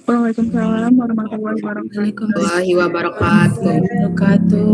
Waalaikumsalam warahmatullahi wabarakatuh. Warahmatullahi wabarakatuh.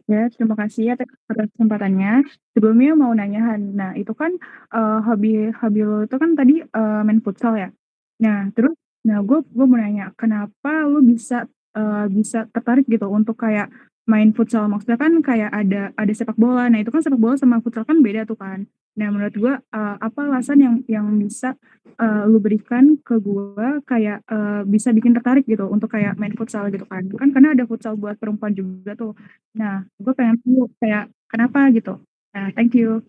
Ya, terima kasih ya atas kesempatannya. Sebelumnya mau nanya Han, nah itu kan, hobi hobi lo itu kan tadi, main futsal ya? Nah terus gue mau nanya, kenapa lu bisa tertarik gitu untuk kayak main futsal? Maksudnya kan kayak ada sepak bola, nah itu kan sepak bola sama futsal kan beda tuh kan. Nah menurut gue, apa alasan yang bisa, lu berikan ke gue kayak, bisa bikin tertarik gitu untuk kayak main futsal gitu kan? Kan karena ada futsal buat perempuan juga tuh. Nah, gue pengen tahu kayak kenapa gitu. Nah, thank you.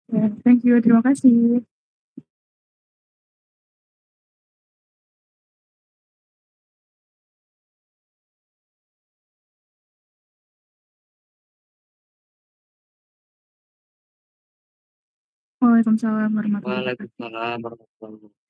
Ya, thank you, terima kasih. Waalaikumsalam warahmatullahi wabarakatuh. Waalaikumsalam warahmatullahi wabarakatuh.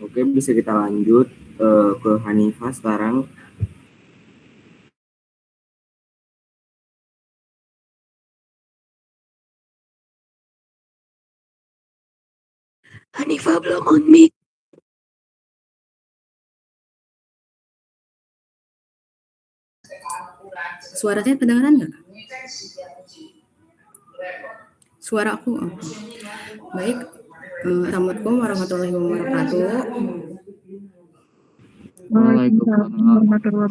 Oke, bisa kita lanjut ke Hanifah sekarang. Hanifah belum on mic. Suaranya kedengaran nggak? Suara aku? Oh. Baik. Assalamualaikum warahmatullahi wabarakatuh. Waalaikumsalam warahmatullahi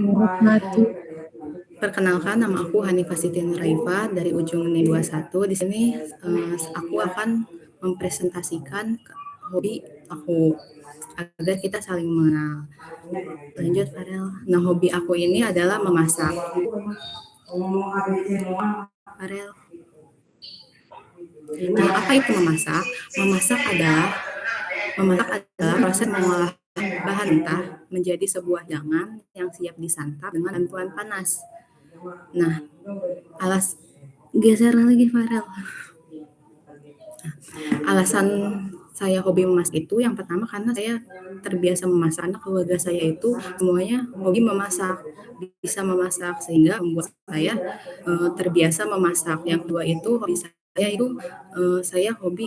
wabarakatuh. Perkenalkan, nama aku Hanifah Siti Nuraifa dari Ujung Uni 21. Di sini aku akan mempresentasikan hobi aku agar kita saling mengenal. Lanjut, Farel. Nah, hobi aku ini adalah memasak. Farel. Nah, apa itu memasak? Memasak adalah proses mengolah bahan mentah menjadi sebuah hidangan yang siap disantap dengan bantuan panas. Nah, geser lagi Farel. Alasan saya hobi memasak itu yang pertama karena saya terbiasa memasak, karena keluarga saya itu semuanya hobi memasak, bisa memasak sehingga membuat saya terbiasa memasak. Yang kedua itu hobi saya itu saya hobi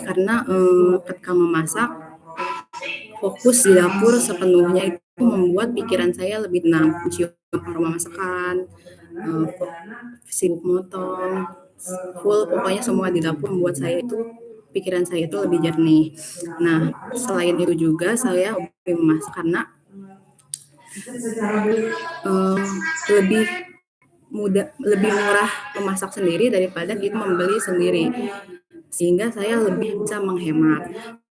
karena ketika memasak fokus di dapur sepenuhnya, itu membuat pikiran saya lebih tenang, mencium aroma masakan, sibuk motong, full pokoknya semua di dapur membuat pikiran saya itu lebih jernih. Nah, selain itu juga saya hobi memasak karena lebih lebih murah memasak sendiri daripada kita membeli sendiri, sehingga saya lebih bisa menghemat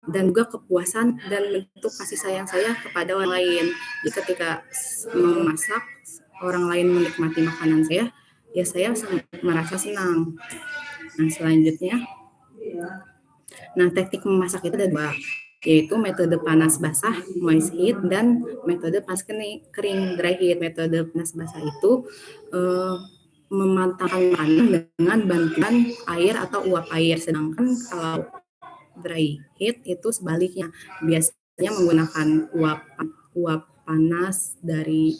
dan juga kepuasan dan bentuk kasih sayang saya kepada orang lain. Jadi ketika memasak, orang lain menikmati makanan saya, ya saya merasa senang. Nah, selanjutnya, teknik memasak itu ada dua. yaitu metode panas basah moist heat dan metode panas kering dry heat. Metode panas basah itu mematangkan makanan dengan bantuan air atau uap air, sedangkan kalau dry heat itu sebaliknya, biasanya menggunakan uap panas dari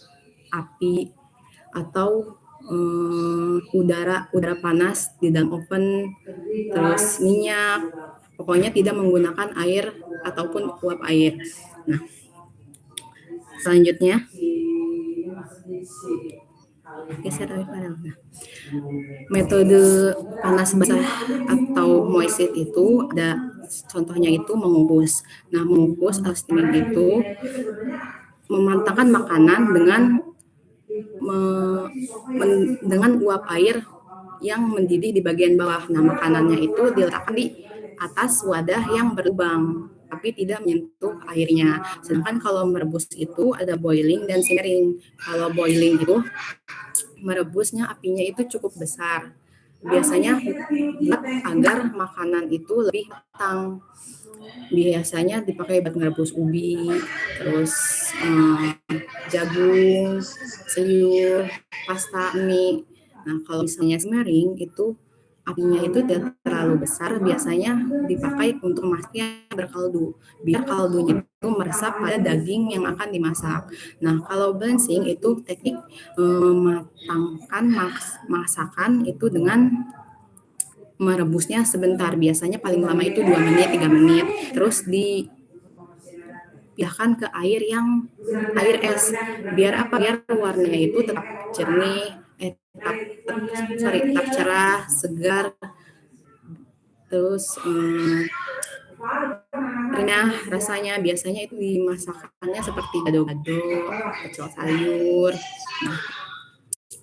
api atau udara panas di dalam oven, terus minyak, pokoknya tidak menggunakan air ataupun uap air. Nah, selanjutnya geser dari panel. Nah, metode panas basah atau moist heat itu ada contohnya itu mengukus. Nah, mengukus atau steaming itu memantangkan makanan dengan uap air yang mendidih di bagian bawah. Nah, makanannya itu diletakkan di atas wadah yang berlubang, tapi tidak menyentuh airnya. Sedangkan kalau merebus itu ada boiling dan simmering. Kalau boiling itu merebusnya apinya itu cukup besar. Biasanya agar makanan itu lebih matang. Biasanya dipakai buat merebus ubi, terus jagung, sayur, pasta, mie. Nah, kalau misalnya simmering itu apinya itu tidak terlalu besar, biasanya dipakai untuk masaknya berkaldu, biar kaldunya itu meresap pada daging yang akan dimasak. Nah, kalau blanching itu teknik mematangkan masakan itu dengan merebusnya sebentar, biasanya paling lama itu 2 menit, 3 menit, terus dipindahkan ke air es. Biar apa? Biar warnanya itu tetap jernih, tetap cerah, segar, terus renyah rasanya. Biasanya itu dimasakannya seperti gado-gado, pecel sayur. Nah,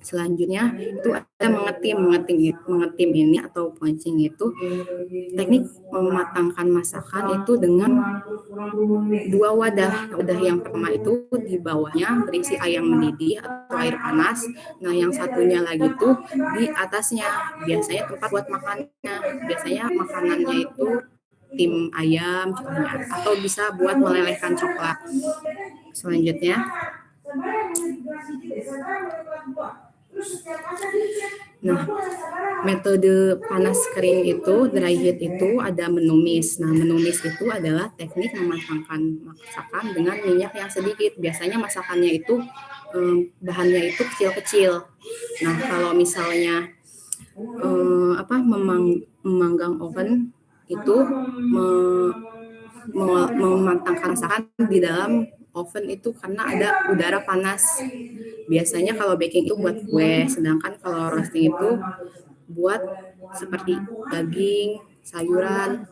selanjutnya itu ada mengetim ini atau poaching itu teknik mematangkan masakan itu dengan 2 wadah. Wadah yang pertama itu di bawahnya berisi air mendidih atau air panas. Nah, yang satunya lagi tuh di atasnya, biasanya tempat buat makannya. Biasanya makanannya itu tim ayam contohnya, atau bisa buat melelehkan coklat. Selanjutnya nah, metode panas kering itu, dry heat itu ada menumis. Nah, menumis itu adalah teknik mematangkan masakan dengan minyak yang sedikit. Biasanya masakannya itu bahannya itu kecil-kecil. Nah, kalau misalnya memanggang oven itu mematangkan masakan di dalam oven itu karena ada udara panas. Biasanya kalau baking itu buat kue, sedangkan kalau roasting itu buat seperti daging, sayuran.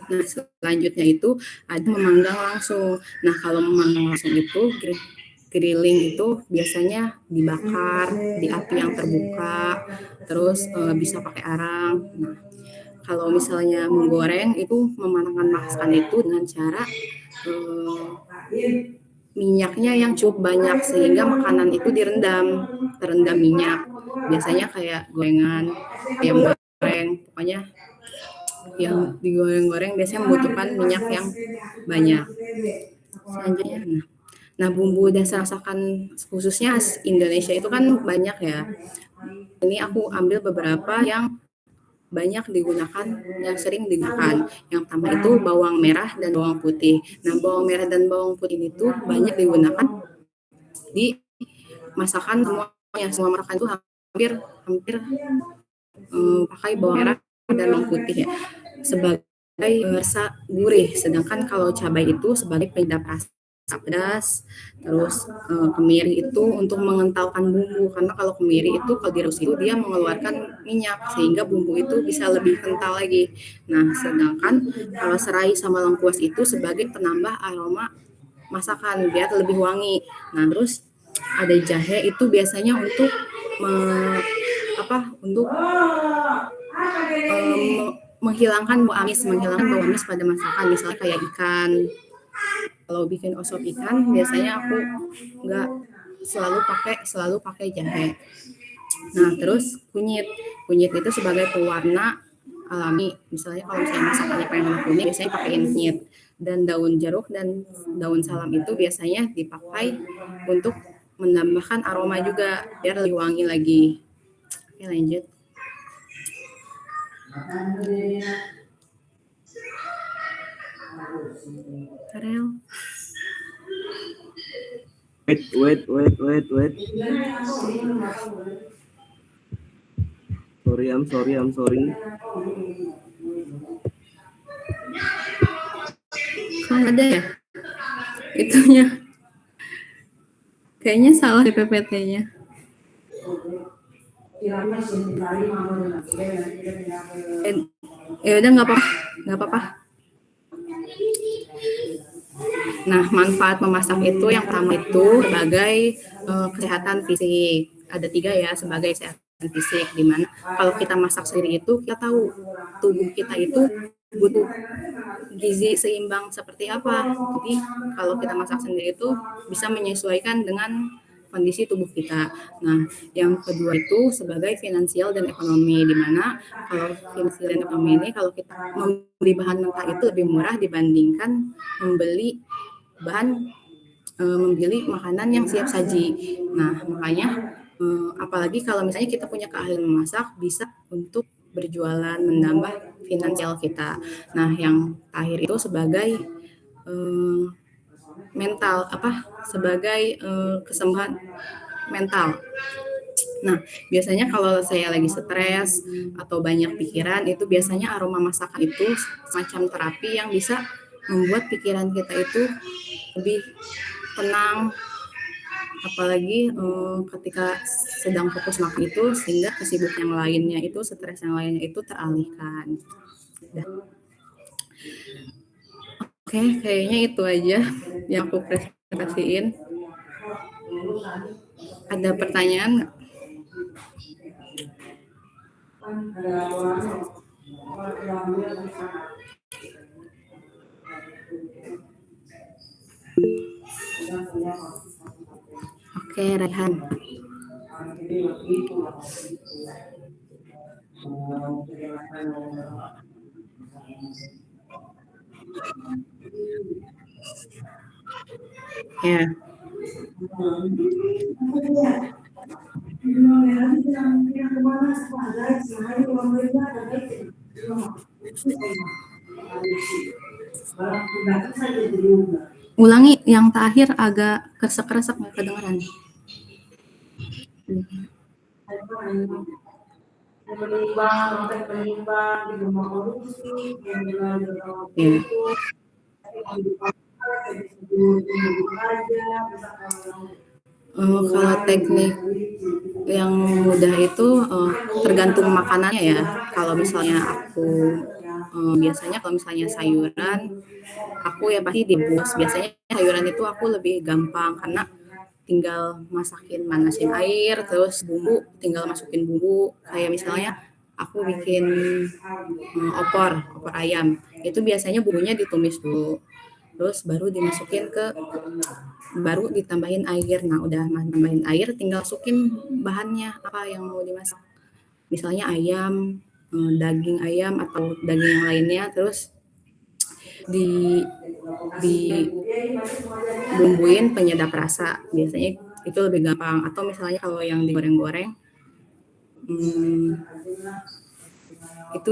Nah, selanjutnya itu ada memanggang langsung. Nah, kalau memanggang langsung itu grilling itu biasanya dibakar di api yang terbuka, terus bisa pakai arang. Nah, kalau misalnya menggoreng itu mematangkan masakan itu dengan cara minyaknya yang cukup banyak sehingga makanan itu terendam minyak. Biasanya kayak gorengan, ayam goreng, pokoknya yang digoreng-goreng biasanya membutuhkan minyak yang banyak. Selanjutnya, nah bumbu dasar masakan khususnya Indonesia itu kan banyak ya. Ini aku ambil beberapa yang banyak digunakan, yang sering digunakan. Yang pertama itu bawang merah dan bawang putih. Nah, bawang merah dan bawang putih itu banyak digunakan di masakan semuanya. Semua masakan itu hampir pakai bawang merah dan bawang putih ya, sebagai rasa gurih. Sedangkan kalau cabai itu sebagai penyedap rasa pedas. Terus kemiri itu untuk mengentalkan bumbu, karena kalau kemiri itu kalau direbus itu dia mengeluarkan minyak sehingga bumbu itu bisa lebih kental lagi. Nah, sedangkan kalau serai sama lengkuas itu sebagai penambah aroma masakan biar lebih wangi. Nah, terus ada jahe itu biasanya untuk menghilangkan bau amis pada masakan, misalnya kayak ikan. Kalau bikin osop ikan biasanya aku nggak selalu pakai jahe. Nah, terus kunyit itu sebagai pewarna alami. Misalnya kalau saya masakannya pengen kunyit, biasanya pakai kunyit. Dan daun jeruk dan daun salam itu biasanya dipakai untuk menambahkan aroma juga biar lebih wangi lagi. Oke, lanjut. Karel. Wait. Sorry, I'm sorry. Kan ada ya itunya. Kayaknya salah di PPT-nya. Ya udah nggak apa-apa. Nah, manfaat memasak itu yang pertama itu sebagai kesehatan fisik. Ada 3 ya sebagai kesehatan fisik, di mana kalau kita masak sendiri itu kita tahu tubuh kita itu butuh gizi seimbang seperti apa. Jadi kalau kita masak sendiri itu bisa menyesuaikan dengan kondisi tubuh kita. Nah, yang kedua itu sebagai finansial dan ekonomi, di mana kalau finansial dan ekonomi ini kalau kita membeli bahan mentah itu lebih murah dibandingkan membeli makanan yang siap saji. Nah, makanya apalagi kalau misalnya kita punya keahlian memasak, bisa untuk berjualan, menambah finansial kita. Nah, yang terakhir itu sebagai mental, sebagai kesembuhan mental. Nah, biasanya kalau saya lagi stres atau banyak pikiran, itu biasanya aroma masakan itu semacam terapi yang bisa membuat pikiran kita itu lebih tenang, apalagi ketika sedang fokus makan itu, sehingga kesibukan yang lainnya itu, stres yang lainnya itu teralihkan. Oke, kayaknya itu aja yang aku presentasiin. Ada pertanyaan nggak? Oke, Raihan. Ya. Ulangi yang terakhir, agak kresek-kresek nggak kedengeran. Kalau teknik yang mudah itu tergantung makanannya ya. Kalau misalnya aku biasanya kalau misalnya sayuran, aku ya pasti direbus. Biasanya sayuran itu aku lebih gampang karena tinggal manasin air, terus bumbu tinggal masukin bumbu. Kayak misalnya aku bikin opor ayam, itu biasanya bumbunya ditumis dulu, terus baru ditambahin air. Nah, udah tambahin air, tinggal masukin bahannya apa yang mau dimasak. Misalnya ayam, daging ayam atau daging yang lainnya, terus dibumbuin penyedap rasa. Biasanya itu lebih gampang. Atau misalnya kalau yang digoreng-goreng, itu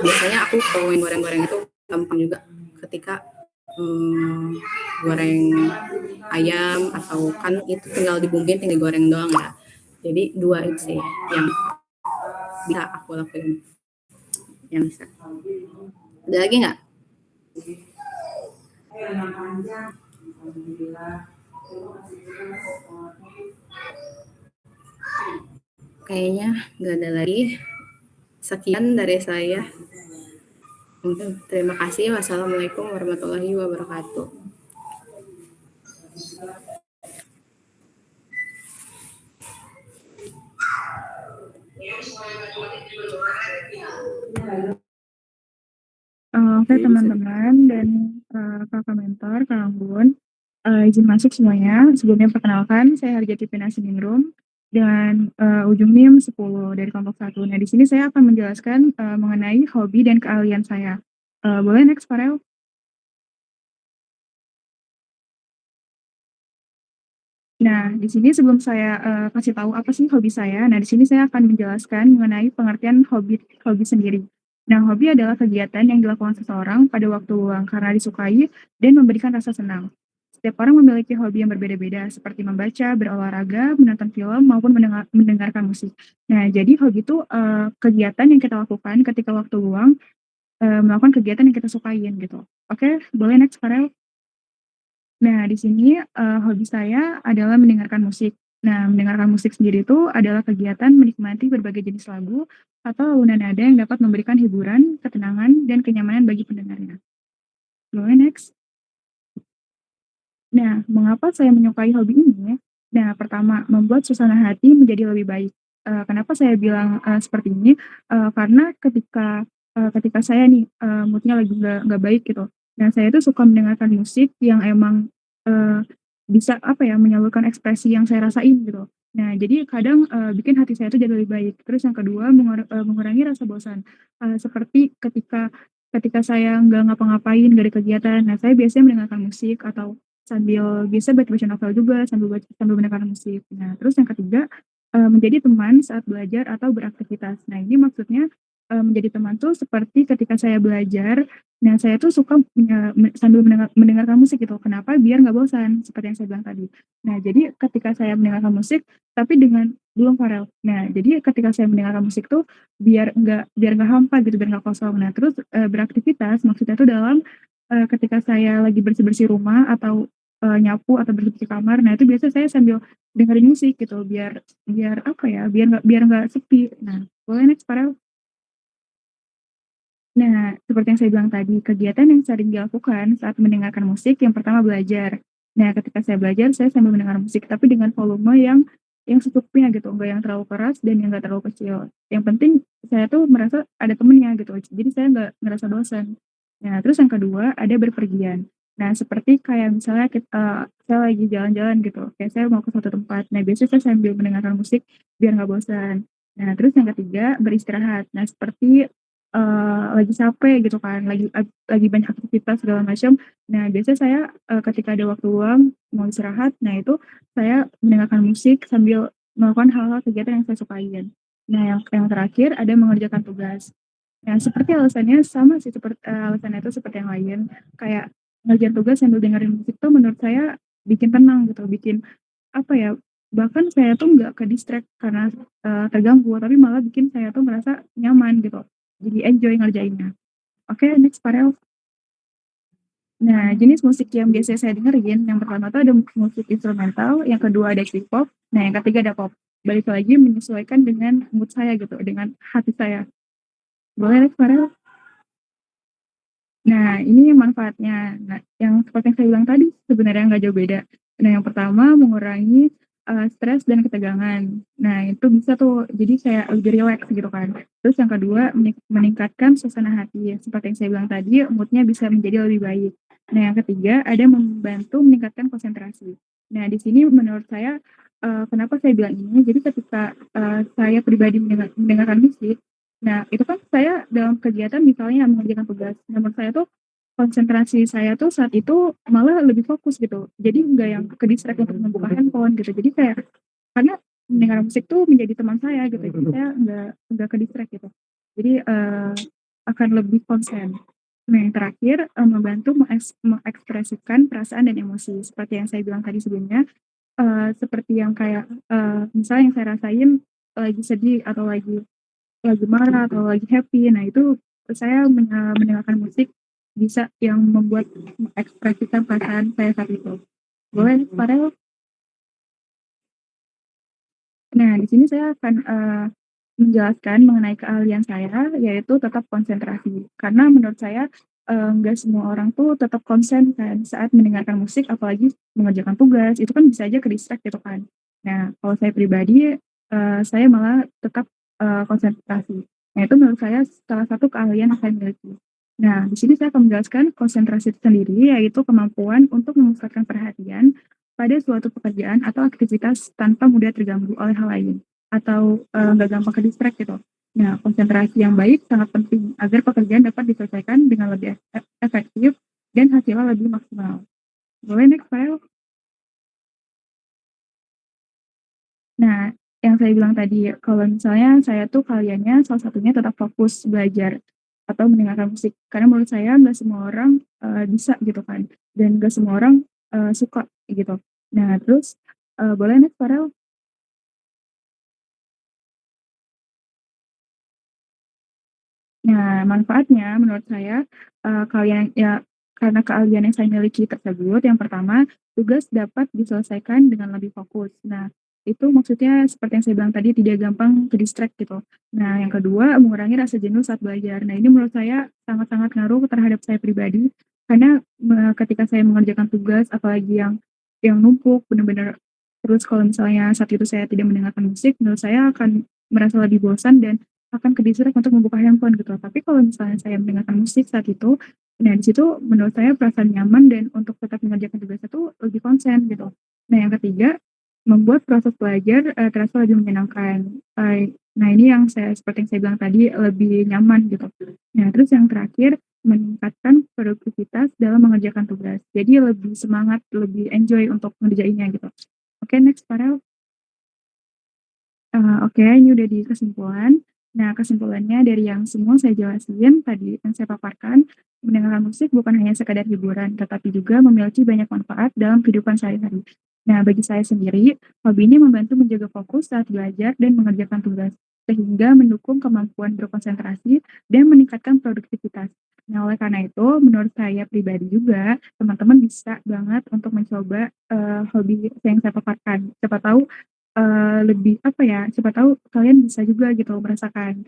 biasanya aku kalau yang goreng-goreng itu gampang juga ketika goreng ayam, atau kan itu tinggal dibumbuin, tinggal goreng doang ya. Jadi 2 itu sih yang bisa aku lakuin. Yang bisa. Ada lagi nggak? Kayaknya nggak ada lagi. Sekian dari saya. Terima kasih. Wassalamualaikum warahmatullahi wabarakatuh. Oke teman-teman dan kakak mentor, Kak Anggun, izin masuk semuanya. Sebelumnya perkenalkan, saya Harjati Pinasingrum dengan ujung NIM 10 dari kelompok 1. Nah, di sini saya akan menjelaskan mengenai hobi dan keahlian saya. Boleh next, Farel? Nah, di sini sebelum saya, kasih tahu apa sih hobi saya, nah di sini saya akan menjelaskan mengenai pengertian hobi hobi sendiri. Nah, hobi adalah kegiatan yang dilakukan seseorang pada waktu luang karena disukai dan memberikan rasa senang. Setiap orang memiliki hobi yang berbeda-beda, seperti membaca, berolahraga, menonton film, maupun mendengarkan musik. Nah, jadi hobi itu, kegiatan yang kita lakukan ketika waktu luang, melakukan kegiatan yang kita sukain gitu. Oke, boleh next, Farel? Nah, di sini, hobi saya adalah mendengarkan musik. Nah, mendengarkan musik sendiri itu adalah kegiatan menikmati berbagai jenis lagu atau alunan nada yang dapat memberikan hiburan, ketenangan, dan kenyamanan bagi pendengarnya. Boleh next? Nah, mengapa saya menyukai hobi ini? Nah, pertama, membuat suasana hati menjadi lebih baik. Kenapa saya bilang, seperti ini? Karena ketika saya nih, mood lagi nggak baik gitu. Nah, saya tuh suka mendengarkan musik yang emang, eee, bisa apa ya, menyalurkan ekspresi yang saya rasain gitu. Nah, jadi kadang, bikin hati saya tuh jadi lebih baik. Terus yang kedua, mengurangi rasa bosan. Seperti ketika saya nggak ngapa-ngapain, nggak ada kegiatan, nah saya biasanya mendengarkan musik atau sambil bisa baca-baca novel juga, sambil mendengarkan musik. Nah, terus yang ketiga, menjadi teman saat belajar atau beraktivitas. Nah, ini maksudnya, menjadi teman tuh seperti ketika saya belajar, nah saya tuh suka sambil mendengarkan musik gitu. Kenapa? Biar nggak bosan, seperti yang saya bilang tadi. Nah, jadi ketika saya mendengarkan musik, tapi dengan belum Farel. Nah, jadi ketika saya mendengarkan musik tuh biar nggak hampa gitu, biar nggak kosong. Nah, terus, beraktivitas maksudnya tuh dalam, ketika saya lagi bersih-bersih rumah atau nyapu atau bersih-bersih kamar, nah itu biasanya saya sambil dengerin musik gitu, biar biar apa ya, biar nggak sepi. Nah, boleh next Farel. Nah, seperti yang saya bilang tadi, kegiatan yang sering dilakukan saat mendengarkan musik, yang pertama belajar. Nah, ketika saya belajar, saya sambil mendengar musik, tapi dengan volume yang secukupnya gitu, enggak yang terlalu keras dan yang enggak terlalu kecil. Yang penting saya tuh merasa ada temennya gitu, jadi saya nggak ngerasa bosan. Nah, terus yang kedua ada berpergian. Nah, seperti kayak misalnya saya lagi jalan-jalan gitu, kayak saya mau ke suatu tempat. Nah, biasanya saya sambil mendengarkan musik biar nggak bosan. Nah, terus yang ketiga beristirahat. Nah, seperti lagi capek gitu kan, lagi banyak aktivitas segala macam. Nah, biasanya saya, ketika ada waktu luang mau istirahat, nah itu saya mendengarkan musik sambil melakukan hal-hal kegiatan yang saya sukain. Nah, yang terakhir ada mengerjakan tugas. Nah, seperti alasannya sama sih alasannya itu seperti yang lain, kayak ngerjain tugas sambil dengerin musik tuh menurut saya bikin tenang gitu, bikin apa ya, bahkan saya tuh nggak ke-distract karena, terganggu, tapi malah bikin saya tuh merasa nyaman gitu. Jadi enjoy ngerjainnya. Oke, next Farel. Nah, jenis musik yang biasanya saya dengerin, yang pertama tuh ada musik instrumental, yang kedua ada K-pop, nah yang ketiga ada pop. Balik lagi menyesuaikan dengan mood saya gitu, dengan hati saya. Boleh next Farel? Nah, ini manfaatnya. Nah, yang seperti yang saya bilang tadi, sebenarnya nggak jauh beda. Nah, yang pertama mengurangi, stres dan ketegangan. Nah, itu bisa tuh, jadi kayak lebih rileks gitu kan. Terus yang kedua, meningkatkan suasana hati. Seperti yang saya bilang tadi, mood-nya bisa menjadi lebih baik. Nah, yang ketiga, ada membantu meningkatkan konsentrasi. Nah, di sini menurut saya, kenapa saya bilang ini, jadi ketika, saya pribadi mendengarkan musik, nah, itu kan saya dalam kegiatan misalnya mengerjakan tugas. Nah, menurut saya tuh konsentrasi saya tuh saat itu malah lebih fokus gitu. Jadi nggak yang ke-distract untuk membuka handphone gitu. Jadi kayak karena mendengar musik tuh menjadi teman saya gitu. Jadi saya nggak ke-distract gitu. Jadi, akan lebih konsen. Nah, yang terakhir, membantu mengekspresikan perasaan dan emosi. Seperti yang saya bilang tadi sebelumnya, seperti yang kayak, misalnya yang saya rasain lagi sedih atau lagi marah atau lagi happy. Nah, itu saya mendengarkan musik bisa yang membuat mengekspresikan perasaan saya saat itu. Boleh, Farel? Nah, di sini saya akan, menjelaskan mengenai keahlian saya, yaitu tetap konsentrasi. Karena menurut saya, nggak semua orang tuh tetap konsen kan saat mendengarkan musik, apalagi mengerjakan tugas, itu kan bisa aja ke-distract gitu kan. Nah, kalau saya pribadi, saya malah tetap, konsentrasi. Nah, itu menurut saya salah satu keahlian yang saya miliki. Nah, di sini saya akan menjelaskan konsentrasi itu sendiri, yaitu kemampuan untuk memusatkan perhatian pada suatu pekerjaan atau aktivitas tanpa mudah terganggu oleh hal lain, atau, nggak gampang ke-distract gitu. Nah, konsentrasi yang baik sangat penting agar pekerjaan dapat diselesaikan dengan lebih efektif dan hasilnya lebih maksimal. Boleh next file. Nah, yang saya bilang tadi, kalau misalnya saya tuh kaliannya salah satunya tetap fokus belajar atau mendengarkan musik. Karena menurut saya nggak semua orang, bisa gitu kan, dan nggak semua orang, suka gitu. Nah terus, boleh next Farel? Nah, manfaatnya menurut saya, kalian ya karena keahlian yang saya miliki tersebut, yang pertama, tugas dapat diselesaikan dengan lebih fokus. Nah, itu maksudnya seperti yang saya bilang tadi, tidak gampang ke-distract gitu. Nah, yang kedua, mengurangi rasa jenuh saat belajar. Nah, ini menurut saya sangat-sangat ngaruh terhadap saya pribadi, karena ketika saya mengerjakan tugas, apalagi yang numpuk, benar-benar terus kalau misalnya saat itu saya tidak mendengarkan musik, menurut saya akan merasa lebih bosan dan akan ke-distract untuk membuka handphone gitu. Tapi kalau misalnya saya mendengarkan musik saat itu, nah di situ menurut saya perasaan nyaman dan untuk tetap mengerjakan tugas itu lebih konsen gitu. Nah yang ketiga, membuat proses belajar terasa lebih menyenangkan. Nah ini yang seperti yang saya bilang tadi lebih nyaman gitu. Nah terus yang terakhir, meningkatkan produktivitas dalam mengerjakan tugas. Jadi lebih semangat, lebih enjoy untuk mengerjainnya gitu. Oke, next Farel. Oke, ini udah di kesimpulan. Nah, kesimpulannya dari yang semua saya jelasin tadi, yang saya paparkan, mendengarkan musik bukan hanya sekadar hiburan, tetapi juga memiliki banyak manfaat dalam kehidupan sehari-hari. Nah, bagi saya sendiri, hobi ini membantu menjaga fokus saat belajar dan mengerjakan tugas, sehingga mendukung kemampuan berkonsentrasi dan meningkatkan produktivitas. Nah, oleh karena itu, menurut saya pribadi juga, teman-teman bisa banget untuk mencoba hobi yang saya paparkan. Siapa tahu lebih apa ya, siapa tahu kalian bisa juga gitu merasakan,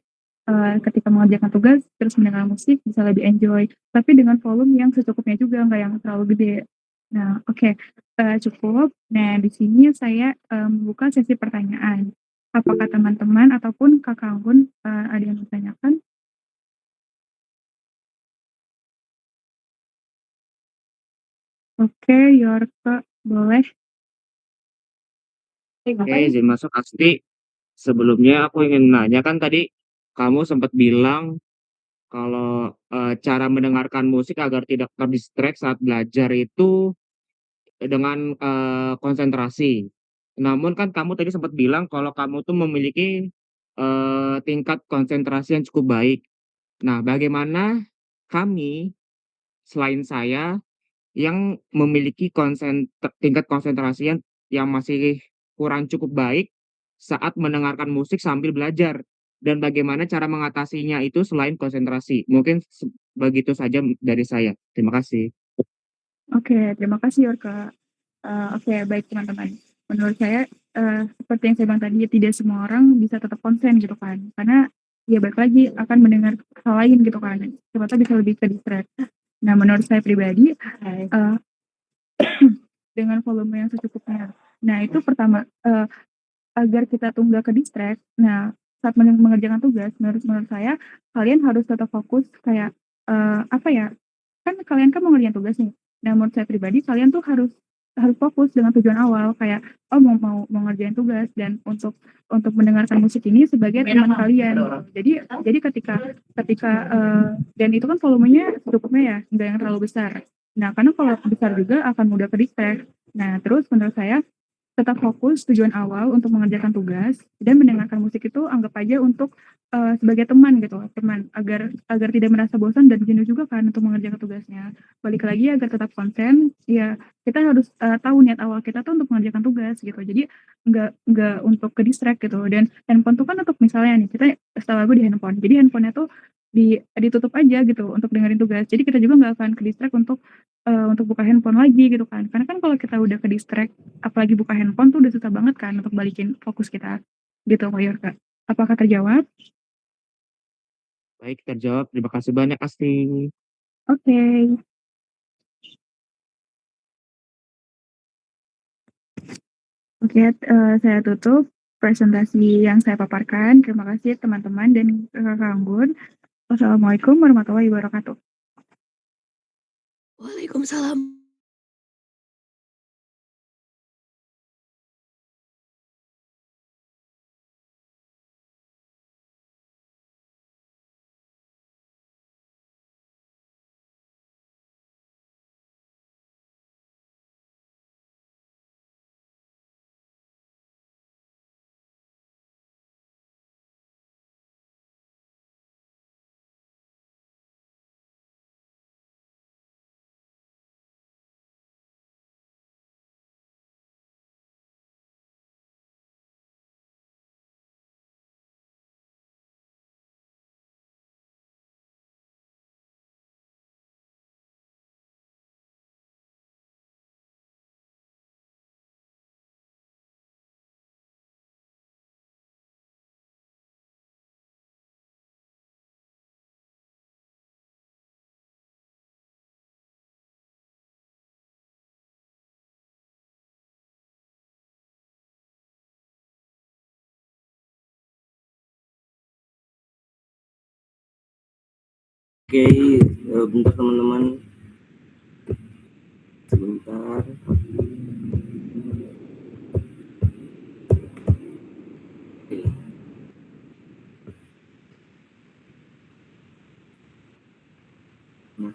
ketika mengerjakan tugas terus mendengar musik bisa lebih enjoy, tapi dengan volume yang secukupnya juga, nggak yang terlalu gede. Nah, oke, cukup. Nah, di sini saya, membuka sesi pertanyaan. Apakah teman-teman ataupun Kakak Anggun, ada yang ditanyakan? Oke, Yorke, boleh. Oke, izin masuk Asti. Sebelumnya aku ingin nanya kan tadi kamu sempat bilang kalau cara mendengarkan musik agar tidak terdistract saat belajar itu dengan konsentrasi. Namun kan kamu tadi sempat bilang kalau kamu tuh memiliki tingkat konsentrasi yang cukup baik. Nah, bagaimana kami selain saya yang memiliki tingkat konsentrasi yang masih kurang cukup baik saat mendengarkan musik sambil belajar, dan bagaimana cara mengatasinya itu selain konsentrasi. Mungkin begitu saja dari saya. Terima kasih. Oke, terima kasih Yorke. Oke, baik teman-teman. Menurut saya, seperti yang saya bilang tadi, tidak semua orang bisa tetap konsen gitu kan. Karena ya balik lagi akan mendengar hal lain gitu kan. Siapa tahu bisa lebih ke distract. Nah, menurut saya pribadi, dengan volume yang secukupnya. Nah, itu pertama, agar kita tuh nggak ke distract. Nah, saat mengerjakan tugas, menurut menurut saya kalian harus tetap fokus kayak apa ya? Kan kalian kan mau ngerjain tugas nih. Nah, menurut saya pribadi kalian tuh harus harus fokus dengan tujuan awal kayak oh mau ngerjain tugas dan untuk mendengarkan musik ini sebagai teman kalian gitu. Jadi ketika ketika dan itu kan volumenya cukupnya ya, nggak yang terlalu besar. Nah, karena kalau besar juga akan mudah ke distract. Nah, terus menurut saya tetap fokus tujuan awal untuk mengerjakan tugas dan mendengarkan musik itu anggap aja untuk sebagai teman gitu, teman agar agar tidak merasa bosan dan jenuh juga kan untuk mengerjakan tugasnya. Balik lagi agar tetap konsen, ya kita harus tahu niat awal kita tuh untuk mengerjakan tugas gitu. Jadi nggak untuk ke distract gitu. Dan handphone tuh kan untuk misalnya nih kita setel lagu di handphone. Jadi handphonenya tuh ditutup aja gitu untuk dengerin tugas. Jadi kita juga nggak akan ke distract untuk buka handphone lagi gitu kan. Karena kan kalau kita udah ke distract apalagi buka handphone tuh udah susah banget kan untuk balikin fokus kita gitu Kak Yorka. Apakah terjawab? Baik, terjawab. Terima kasih banyak, Asti. Oke, oke, saya tutup presentasi yang saya paparkan. Terima kasih teman-teman dan Kakak Anggun. Wassalamualaikum warahmatullahi wabarakatuh. Waalaikumsalam. Oke, bentar teman-teman. Sebentar. Oke. Nah.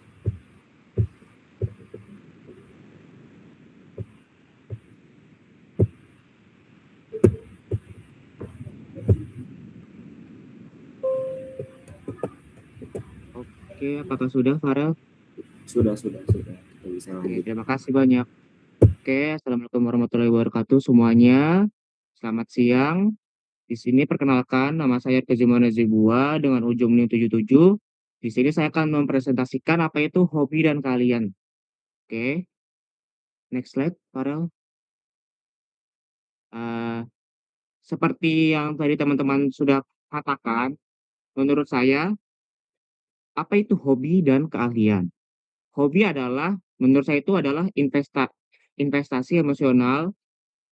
Oke, apakah sudah, Farel? Sudah. Kita bisa Oke, lanjut. terima kasih banyak. Oke, Assalamualaikum warahmatullahi wabarakatuh semuanya. Selamat siang. Di sini perkenalkan, nama saya Kezimana Zebua dengan ujung NIM 77. Di sini saya akan mempresentasikan apa itu hobi dan kalian. Oke, next slide, Farel. Eh, Seperti yang tadi teman-teman sudah katakan, menurut saya, apa itu hobi dan keahlian? Hobi adalah, menurut saya itu adalah investasi emosional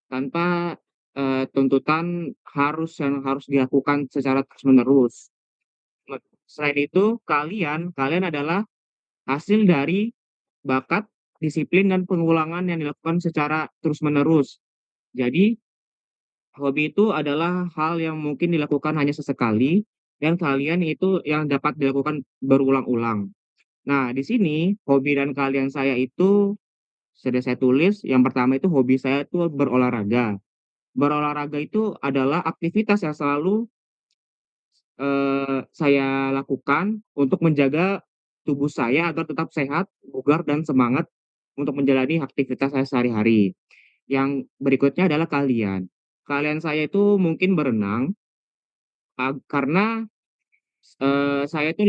tanpa tuntutan yang harus dilakukan secara terus-menerus. Selain itu, kalian adalah hasil dari bakat, disiplin, dan pengulangan yang dilakukan secara terus-menerus. Jadi, hobi itu adalah hal yang mungkin dilakukan hanya sesekali, dan kalian itu yang dapat dilakukan berulang-ulang. Nah, di sini hobi dan kalian saya itu sudah saya tulis, yang pertama itu hobi saya itu berolahraga. Berolahraga itu adalah aktivitas yang selalu saya lakukan untuk menjaga tubuh saya agar tetap sehat, bugar, dan semangat untuk menjalani aktivitas saya sehari-hari. Yang berikutnya adalah kalian. Kalian saya itu mungkin berenang, karena, saya itu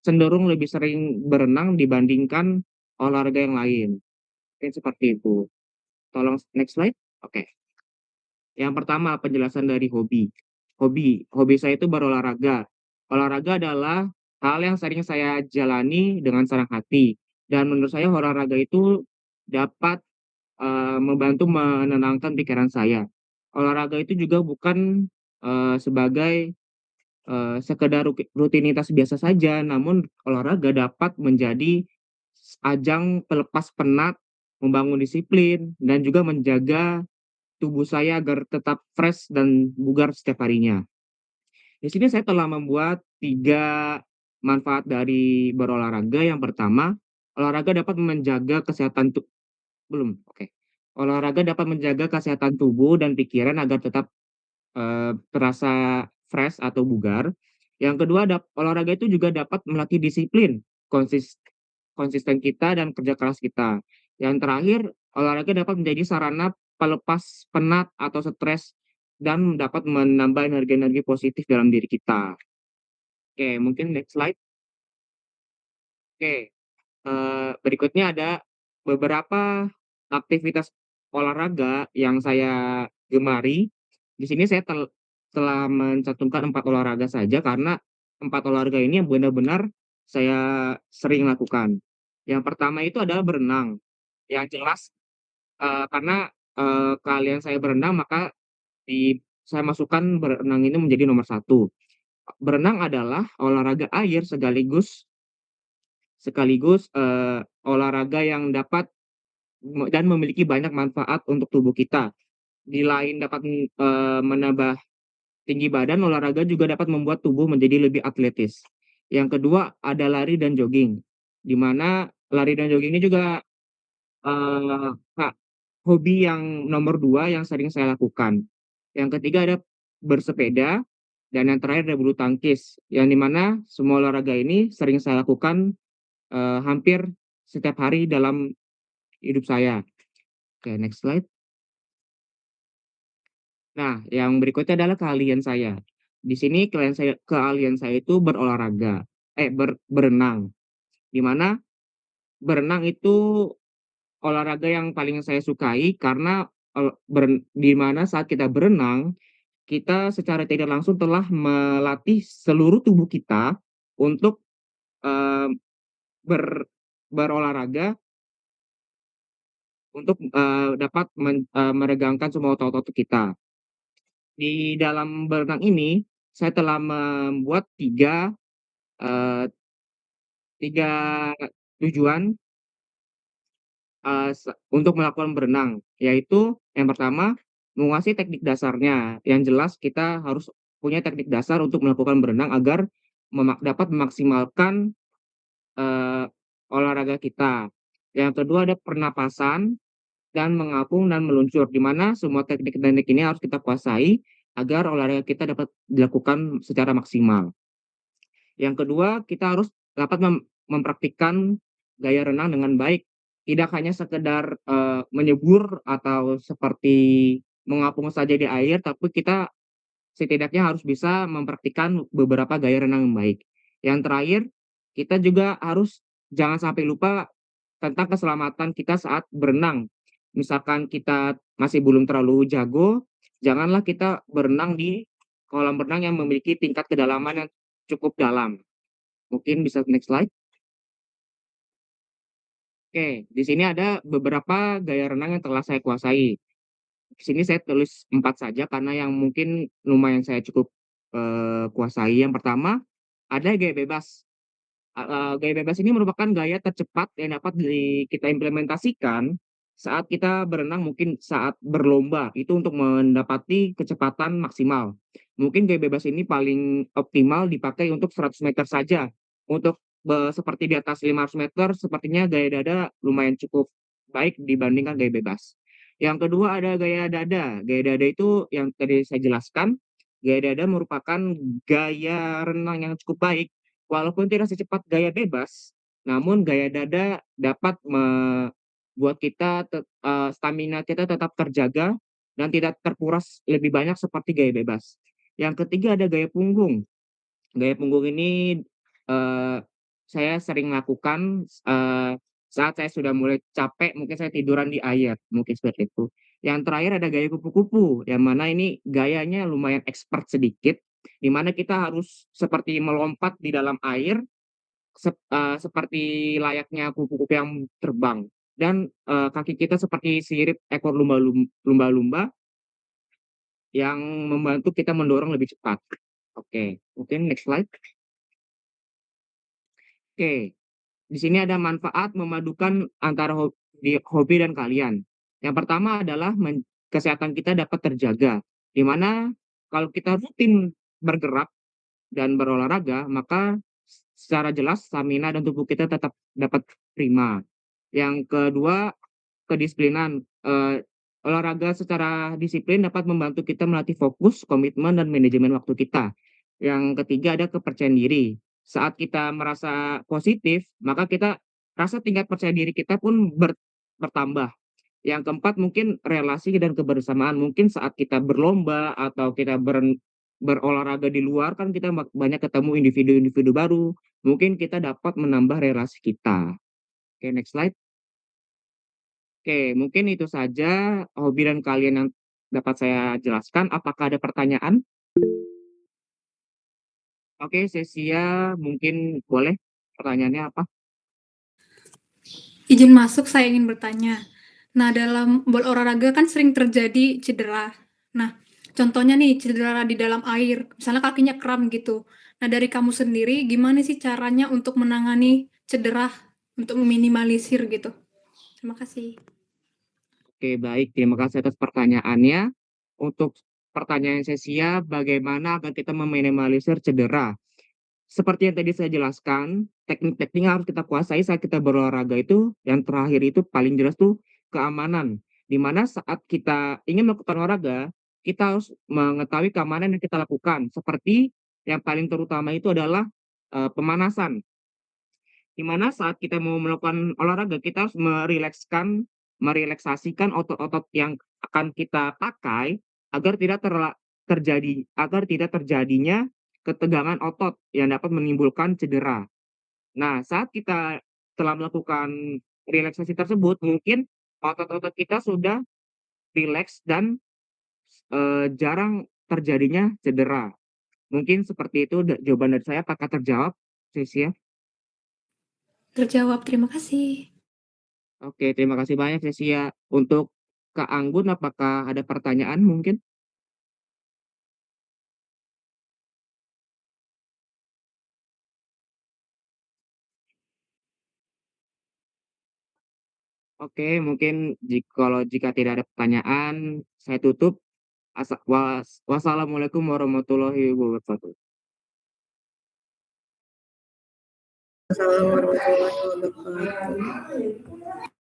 cenderung lebih sering berenang dibandingkan olahraga yang lain, mungkin seperti itu. Tolong next slide. Oke. Yang pertama, penjelasan dari hobi. Hobi saya itu berolahraga. Olahraga adalah hal yang sering saya jalani dengan senang hati, dan menurut saya olahraga itu dapat, membantu menenangkan pikiran saya. Olahraga itu juga bukan, sebagai, sekedar rutinitas biasa saja, namun olahraga dapat menjadi ajang pelepas penat, membangun disiplin, dan juga menjaga tubuh saya agar tetap fresh dan bugar setiap harinya. Di sini saya telah membuat 3 manfaat dari berolahraga. Yang pertama, olahraga dapat menjaga kesehatan belum, oke. Olahraga dapat menjaga kesehatan tubuh dan pikiran agar tetap, terasa fresh atau bugar. Yang kedua, olahraga itu juga dapat melatih disiplin, konsisten kita dan kerja keras kita. Yang terakhir, olahraga dapat menjadi sarana pelepas penat atau stres dan dapat menambah energi-energi positif dalam diri kita. Oke, mungkin next slide. Oke, berikutnya ada beberapa aktivitas olahraga yang saya gemari. Di sini saya telah mencantumkan 4 olahraga saja karena 4 olahraga ini yang benar-benar saya sering lakukan. Yang pertama itu adalah berenang. Yang jelas, karena, keahlian saya berenang, maka saya masukkan berenang ini menjadi nomor satu. Berenang adalah olahraga air sekaligus, olahraga yang dapat dan memiliki banyak manfaat untuk tubuh kita. Di lain dapat, menambah tinggi badan, olahraga juga dapat membuat tubuh menjadi lebih atletis. Yang kedua ada lari dan jogging, di mana lari dan jogging ini juga, eee, hobi yang nomor 2 yang sering saya lakukan. Yang ketiga ada bersepeda, dan yang terakhir ada bulu tangkis, yang di mana semua olahraga ini sering saya lakukan, hampir setiap hari dalam hidup saya. Oke, next slide. Nah, yang berikutnya adalah keahlian saya. Di sini keahlian saya itu berolahraga, berenang, di mana berenang itu olahraga yang paling saya sukai karena, di mana saat kita berenang, kita secara tidak langsung telah melatih seluruh tubuh kita untuk, eee, ber berolahraga untuk, dapat meregangkan semua otot-otot kita. Di dalam berenang ini, saya telah membuat 3, eee 3 tujuan untuk melakukan berenang, yaitu yang pertama, menguasai teknik dasarnya. Yang jelas kita harus punya teknik dasar untuk melakukan berenang agar dapat memaksimalkan, eee, olahraga kita. Yang kedua ada pernapasan dan mengapung dan meluncur, di mana semua teknik-teknik ini harus kita kuasai agar olahraga kita dapat dilakukan secara maksimal. Yang kedua, kita harus dapat mempraktikkan gaya renang dengan baik, tidak hanya sekedar, menyebur atau seperti mengapung saja di air, tapi kita setidaknya harus bisa mempraktikkan beberapa gaya renang yang baik. Yang terakhir, kita juga harus jangan sampai lupa tentang keselamatan kita saat berenang. Misalkan kita masih belum terlalu jago, janganlah kita berenang di kolam renang yang memiliki tingkat kedalaman yang cukup dalam. Mungkin bisa next slide. Oke, di sini ada beberapa gaya renang yang telah saya kuasai. Di sini saya tulis 4 saja karena yang mungkin lumayan saya cukup, kuasai. Yang pertama, ada gaya bebas. Gaya bebas ini merupakan gaya tercepat yang dapat kita implementasikan saat kita berenang, mungkin saat berlomba, itu untuk mendapati kecepatan maksimal. Mungkin gaya bebas ini paling optimal dipakai untuk 100 meter saja. Untuk seperti di atas 500 meter sepertinya gaya dada lumayan cukup baik dibandingkan gaya bebas. Yang kedua ada gaya dada. Gaya dada itu yang tadi saya jelaskan, gaya dada merupakan gaya renang yang cukup baik. Walaupun tidak secepat gaya bebas, namun gaya dada dapat membuat kita stamina kita tetap terjaga dan tidak terkuras lebih banyak seperti gaya bebas. Yang ketiga ada gaya punggung. Gaya punggung ini, eee, saya sering lakukan, saat saya sudah mulai capek, mungkin saya tiduran di air, mungkin seperti itu. Yang terakhir ada gaya kupu-kupu, yang mana ini gayanya lumayan expert sedikit, di mana kita harus seperti melompat di dalam air, seperti layaknya kupu-kupu yang terbang dan, kaki kita seperti sirip ekor lumba-lumba yang membantu kita mendorong lebih cepat. Oke, mungkin next slide. Oke. Di sini ada manfaat memadukan antara hobi dan kalian. Yang pertama adalah kesehatan kita dapat terjaga, di mana kalau kita rutin bergerak dan berolahraga, maka secara jelas stamina dan tubuh kita tetap dapat prima. Yang kedua, kedisiplinan. Olahraga secara disiplin dapat membantu kita melatih fokus, komitmen, dan manajemen waktu kita. Yang ketiga ada kepercayaan diri. Saat kita merasa positif, maka kita rasa tingkat percaya diri kita pun bertambah. Yang keempat mungkin relasi dan kebersamaan. Mungkin saat kita berlomba atau kita berolahraga di luar kan kita banyak ketemu individu-individu baru. Mungkin kita dapat menambah relasi kita. Oke, next slide. Oke, mungkin itu saja hobi dan kalian yang dapat saya jelaskan. Apakah ada pertanyaan? Oke, Cecia, mungkin boleh pertanyaannya apa? Izin masuk, saya ingin bertanya. Nah, dalam berolahraga kan sering terjadi cedera. Nah, contohnya nih cedera di dalam air, misalnya kakinya kram gitu. Nah, dari kamu sendiri gimana sih caranya untuk menangani cedera, untuk meminimalisir gitu? Terima kasih. Oke, baik. Terima kasih atas pertanyaannya. Untuk pertanyaan Cecia, bagaimana agar kita meminimalisir cedera? Seperti yang tadi saya jelaskan, teknik-teknik yang harus kita kuasai saat kita berolahraga itu, yang terakhir itu paling jelas tuh keamanan. Di mana saat kita ingin melakukan olahraga, kita harus mengetahui keamanan yang kita lakukan. Seperti yang paling terutama itu adalah pemanasan. Di mana saat kita mau melakukan olahraga, kita harus merelaksasikan otot-otot yang akan kita pakai agar tidak terjadinya ketegangan otot yang dapat menimbulkan cedera. Nah, saat kita telah melakukan relaksasi tersebut, mungkin otot-otot kita sudah rileks dan, jarang terjadinya cedera. Mungkin seperti itu jawaban dari saya. Apakah terjawab, Cecia? Terjawab, terima kasih. Oke, terima kasih banyak, Cecia. Untuk Kak Anggun, apakah ada pertanyaan mungkin? Oke, mungkin jika tidak ada pertanyaan, saya tutup. Wassalamualaikum warahmatullahi wabarakatuh. Assalamualaikum warahmatullahi wabarakatuh.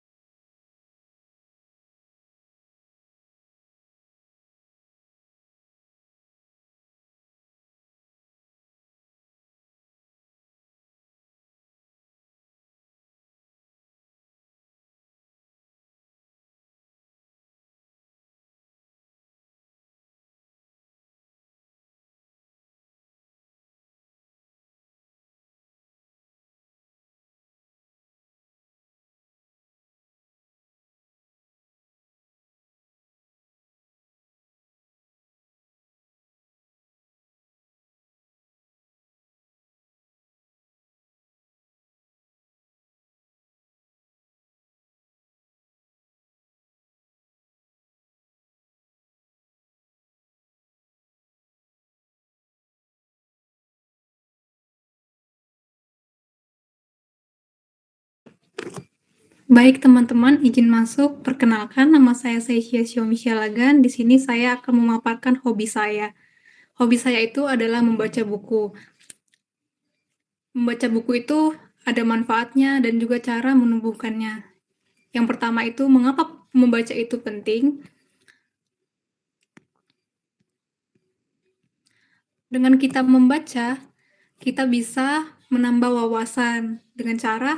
Baik teman-teman, izin masuk. Perkenalkan, nama saya Seichia Xiaomi Xialagan. Di sini saya akan memaparkan hobi saya. Hobi saya itu adalah membaca buku. Membaca buku itu ada manfaatnya dan juga cara menumbuhkannya. Yang pertama itu, mengapa membaca itu penting? Dengan kita membaca, kita bisa menambah wawasan dengan cara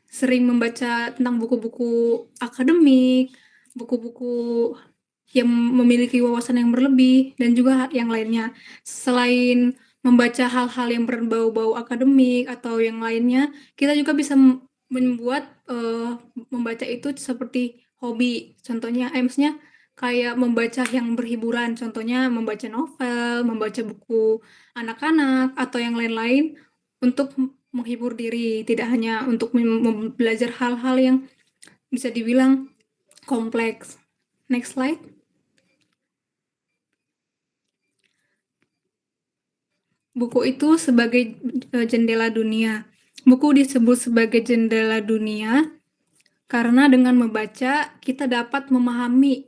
sering membaca tentang buku-buku akademik, buku-buku yang memiliki wawasan yang berlebih, dan juga yang lainnya. Selain membaca hal-hal yang berbau-bau akademik atau yang lainnya, kita juga bisa membuat membaca itu seperti hobi. Contohnya, maksudnya kayak membaca yang berhiburan, contohnya membaca novel, membaca buku anak-anak, atau yang lain-lain untuk menghibur diri, tidak hanya untuk belajar hal-hal yang bisa dibilang kompleks. Next slide. Buku itu sebagai jendela dunia. Buku disebut sebagai jendela dunia karena dengan membaca kita dapat memahami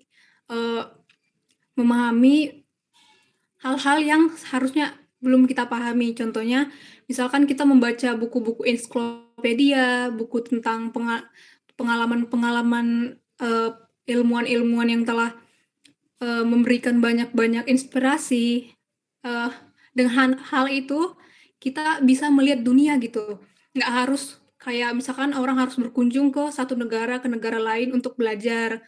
hal-hal yang harusnya belum kita pahami. Contohnya, misalkan kita membaca buku-buku ensiklopedia, buku tentang pengalaman-pengalaman ilmuwan-ilmuwan yang telah memberikan banyak-banyak inspirasi. Dengan hal itu, kita bisa melihat dunia gitu. Nggak harus kayak misalkan orang harus berkunjung ke satu negara, ke negara lain untuk belajar,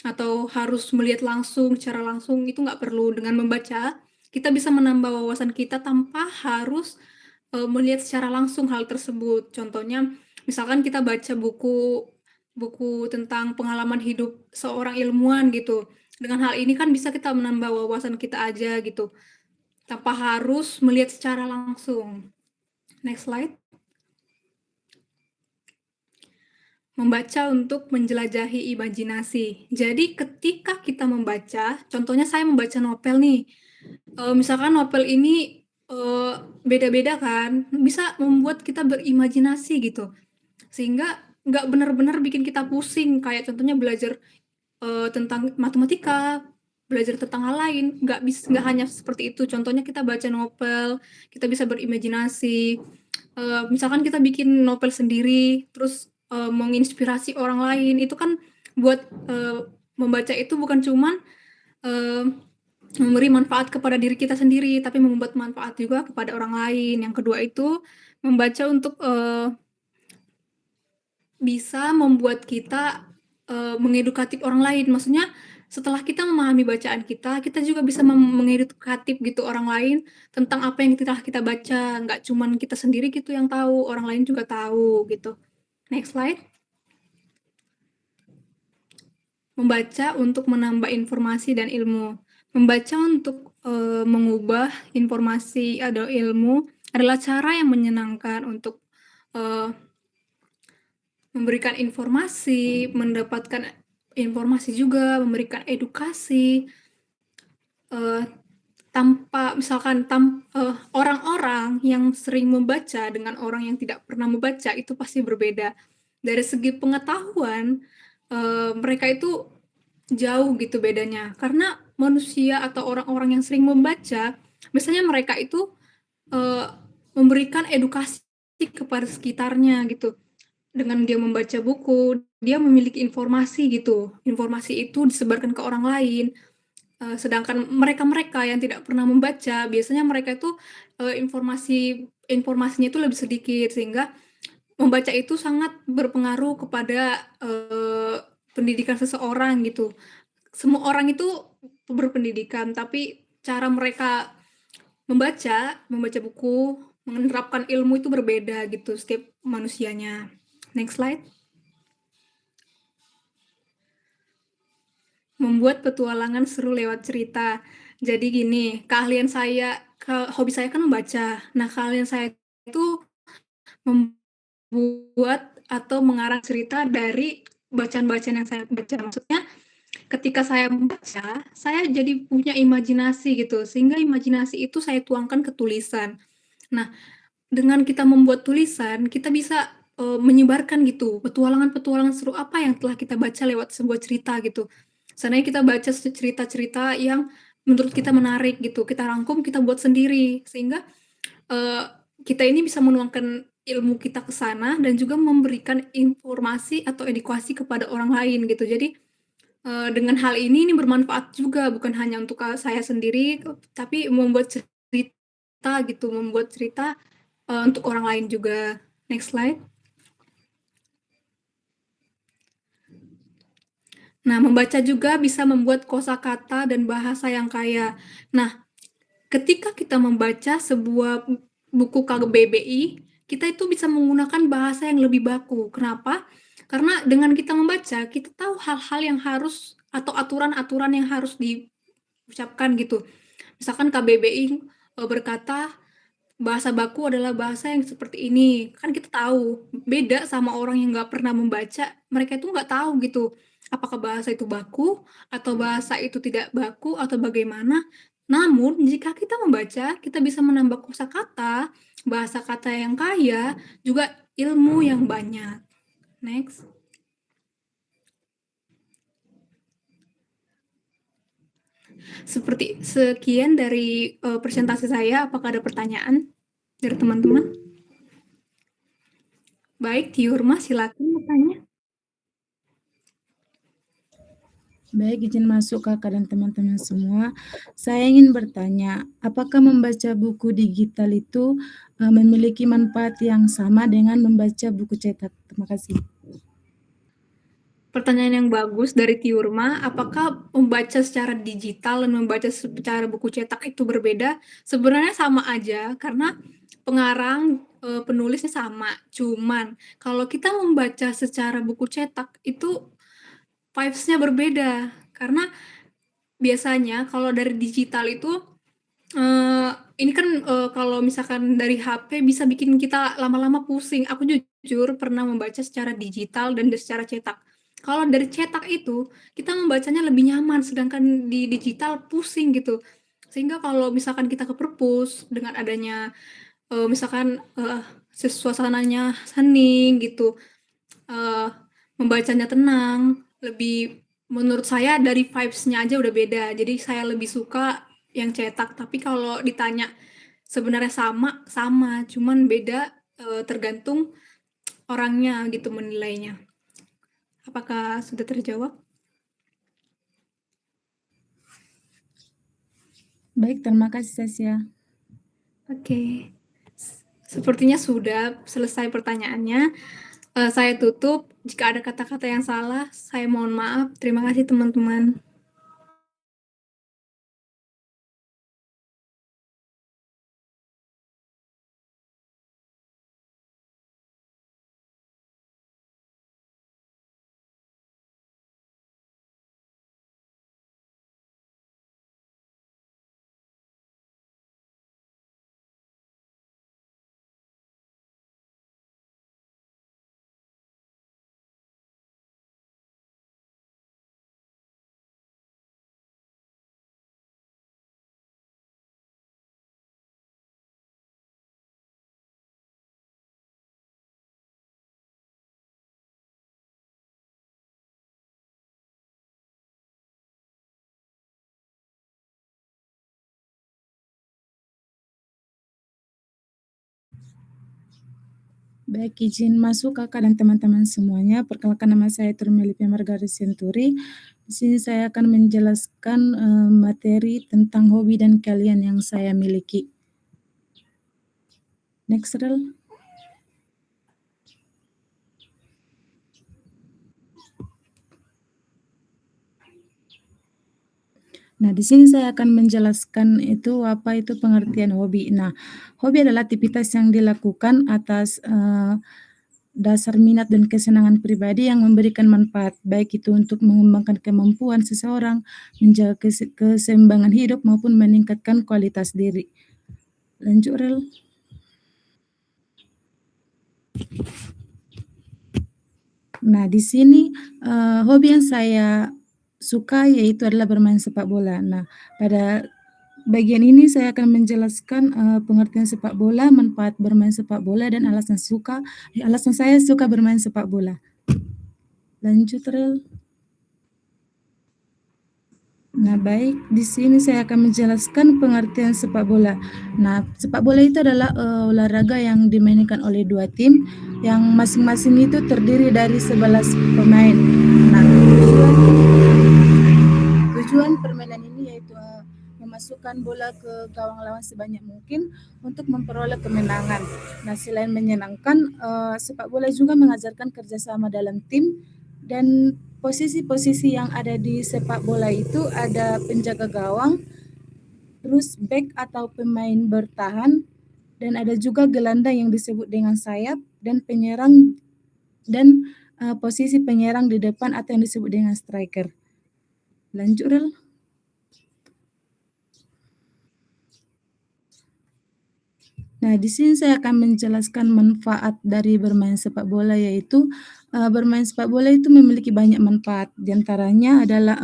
atau harus melihat langsung, secara langsung, itu nggak perlu. Dengan membaca, kita bisa menambah wawasan kita tanpa harus melihat secara langsung hal tersebut. Contohnya, misalkan kita baca buku tentang pengalaman hidup seorang ilmuwan gitu. Dengan hal ini kan bisa kita menambah wawasan kita aja gitu, tanpa harus melihat secara langsung. Next slide. Membaca untuk menjelajahi imajinasi. Jadi ketika kita membaca, contohnya saya membaca novel nih, misalkan novel ini beda-beda kan, bisa membuat kita berimajinasi gitu, sehingga nggak benar-benar bikin kita pusing, kayak contohnya belajar tentang matematika, belajar tentang hal lain, nggak hanya seperti itu. Contohnya kita baca novel, kita bisa berimajinasi, misalkan kita bikin novel sendiri, terus menginspirasi orang lain, itu kan buat membaca itu bukan cuman memberi manfaat kepada diri kita sendiri, tapi membuat manfaat juga kepada orang lain. Yang kedua itu membaca untuk bisa membuat kita mengedukatif orang lain. Maksudnya setelah kita memahami bacaan kita juga bisa mengedukatif gitu orang lain tentang apa yang telah kita baca. Nggak cuman kita sendiri gitu yang tahu, orang lain juga tahu gitu. Next slide. Membaca untuk menambah informasi dan ilmu. Membaca untuk mengubah informasi atau ilmu adalah cara yang menyenangkan untuk memberikan informasi, mendapatkan informasi juga, memberikan edukasi. Tanpa misalkan orang-orang yang sering membaca dengan orang yang tidak pernah membaca itu pasti berbeda. dari segi pengetahuan, mereka itu jauh gitu bedanya. Karena manusia atau orang-orang yang sering membaca, biasanya mereka itu, memberikan edukasi kepada sekitarnya gitu. Dengan dia membaca buku, dia memiliki informasi gitu. Informasi itu disebarkan ke orang lain. Sedangkan mereka-mereka yang tidak pernah membaca, biasanya mereka itu, informasinya itu lebih sedikit, sehingga membaca itu sangat berpengaruh kepada, pendidikan seseorang gitu. Semua orang itu berpendidikan, tapi cara mereka membaca buku, menerapkan ilmu itu berbeda gitu setiap manusianya. Next slide. Membuat petualangan seru lewat cerita. Jadi gini, hobi saya kan membaca. Nah, keahlian saya itu membuat atau mengarang cerita dari bacaan-bacaan yang saya baca. Maksudnya ketika saya membaca, saya jadi punya imajinasi gitu, sehingga imajinasi itu saya tuangkan ke tulisan. Nah, dengan kita membuat tulisan, kita bisa, menyebarkan gitu, petualangan-petualangan seru apa yang telah kita baca lewat sebuah cerita gitu. Seandainya kita baca cerita-cerita yang menurut kita menarik gitu, kita rangkum, kita buat sendiri, sehingga, eee, kita ini bisa menuangkan ilmu kita ke sana dan juga memberikan informasi atau edukasi kepada orang lain gitu. Jadi, dengan hal ini bermanfaat juga, bukan hanya untuk, saya sendiri, tapi membuat cerita gitu, membuat cerita untuk orang lain juga. Next slide. Nah, membaca juga bisa membuat kosakata dan bahasa yang kaya. Nah, ketika kita membaca sebuah buku KBBI, kita itu bisa menggunakan bahasa yang lebih baku. Kenapa? Karena dengan kita membaca, kita tahu hal-hal yang harus atau aturan-aturan yang harus diucapkan gitu. Misalkan KBBI berkata bahasa baku adalah bahasa yang seperti ini. Kan kita tahu, beda sama orang yang nggak pernah membaca, mereka itu nggak tahu gitu, apakah bahasa itu baku, atau bahasa itu tidak baku, atau bagaimana. Namun, jika kita membaca, kita bisa menambah kosakata, bahasa kata yang kaya, juga ilmu yang banyak. Next. Seperti sekian dari presentasi saya. Apakah ada pertanyaan dari teman-teman? Baik, Tiurma, silakan bertanya. Baik, izin masuk Kakak dan teman-teman semua. Saya ingin bertanya, apakah membaca buku digital itu memiliki manfaat yang sama dengan membaca buku cetak? Terima kasih. Pertanyaan yang bagus dari Tiurma, apakah membaca secara digital dan membaca secara buku cetak itu berbeda? Sebenarnya sama aja, karena pengarang, penulisnya sama. Cuman kalau kita membaca secara buku cetak itu vibes-nya berbeda. Karena biasanya kalau dari digital itu, ini kan, kalau misalkan dari HP bisa bikin kita lama-lama pusing. Aku jujur pernah membaca secara digital dan secara cetak. Kalau dari cetak itu, kita membacanya lebih nyaman, sedangkan di digital pusing gitu. Sehingga kalau misalkan kita ke perpus dengan adanya, misalkan, suasananya hening gitu, membacanya tenang, menurut saya dari vibes-nya aja udah beda. Jadi saya lebih suka yang cetak, tapi kalau ditanya sebenarnya sama, cuman beda, tergantung orangnya gitu menilainya. Apakah sudah terjawab? Baik, terima kasih Sasya. Oke. Sepertinya sudah selesai pertanyaannya. Saya tutup. Jika ada kata-kata yang salah, saya mohon maaf. Terima kasih teman-teman. Baik, izin masuk Kakak dan teman-teman semuanya. Perkenalkan, nama saya Turmelipe Margaris Senturi. Di sini saya akan menjelaskan materi tentang hobi dan keahlian yang saya miliki. Next, Rel. Nah, di sini saya akan menjelaskan itu apa itu pengertian hobi. Nah, hobi adalah aktivitas yang dilakukan atas dasar minat dan kesenangan pribadi yang memberikan manfaat, baik itu untuk mengembangkan kemampuan seseorang, menjaga keseimbangan hidup maupun meningkatkan kualitas diri. Lanjut, Rel. Nah, di sini hobi yang saya suka yaitu adalah bermain sepak bola. Nah, pada bagian ini saya akan menjelaskan pengertian sepak bola, manfaat bermain sepak bola, dan alasan saya suka bermain sepak bola. Lanjut, Rel. Nah, baik, di sini saya akan menjelaskan pengertian sepak bola. Nah, sepak bola itu adalah olahraga yang dimainkan oleh dua tim yang masing-masing itu terdiri dari 11 pemain. Nah, tujuan permainan ini yaitu memasukkan bola ke gawang lawan sebanyak mungkin untuk memperoleh kemenangan. Nah, selain menyenangkan, sepak bola juga mengajarkan kerjasama dalam tim, dan posisi-posisi yang ada di sepak bola itu ada penjaga gawang, terus back atau pemain bertahan, dan ada juga gelandang yang disebut dengan sayap, dan penyerang, dan posisi penyerang di depan atau yang disebut dengan striker. Lanjut, Rel. Nah, di sini saya akan menjelaskan manfaat dari bermain sepak bola, yaitu bermain sepak bola itu memiliki banyak manfaat. Di antaranya adalah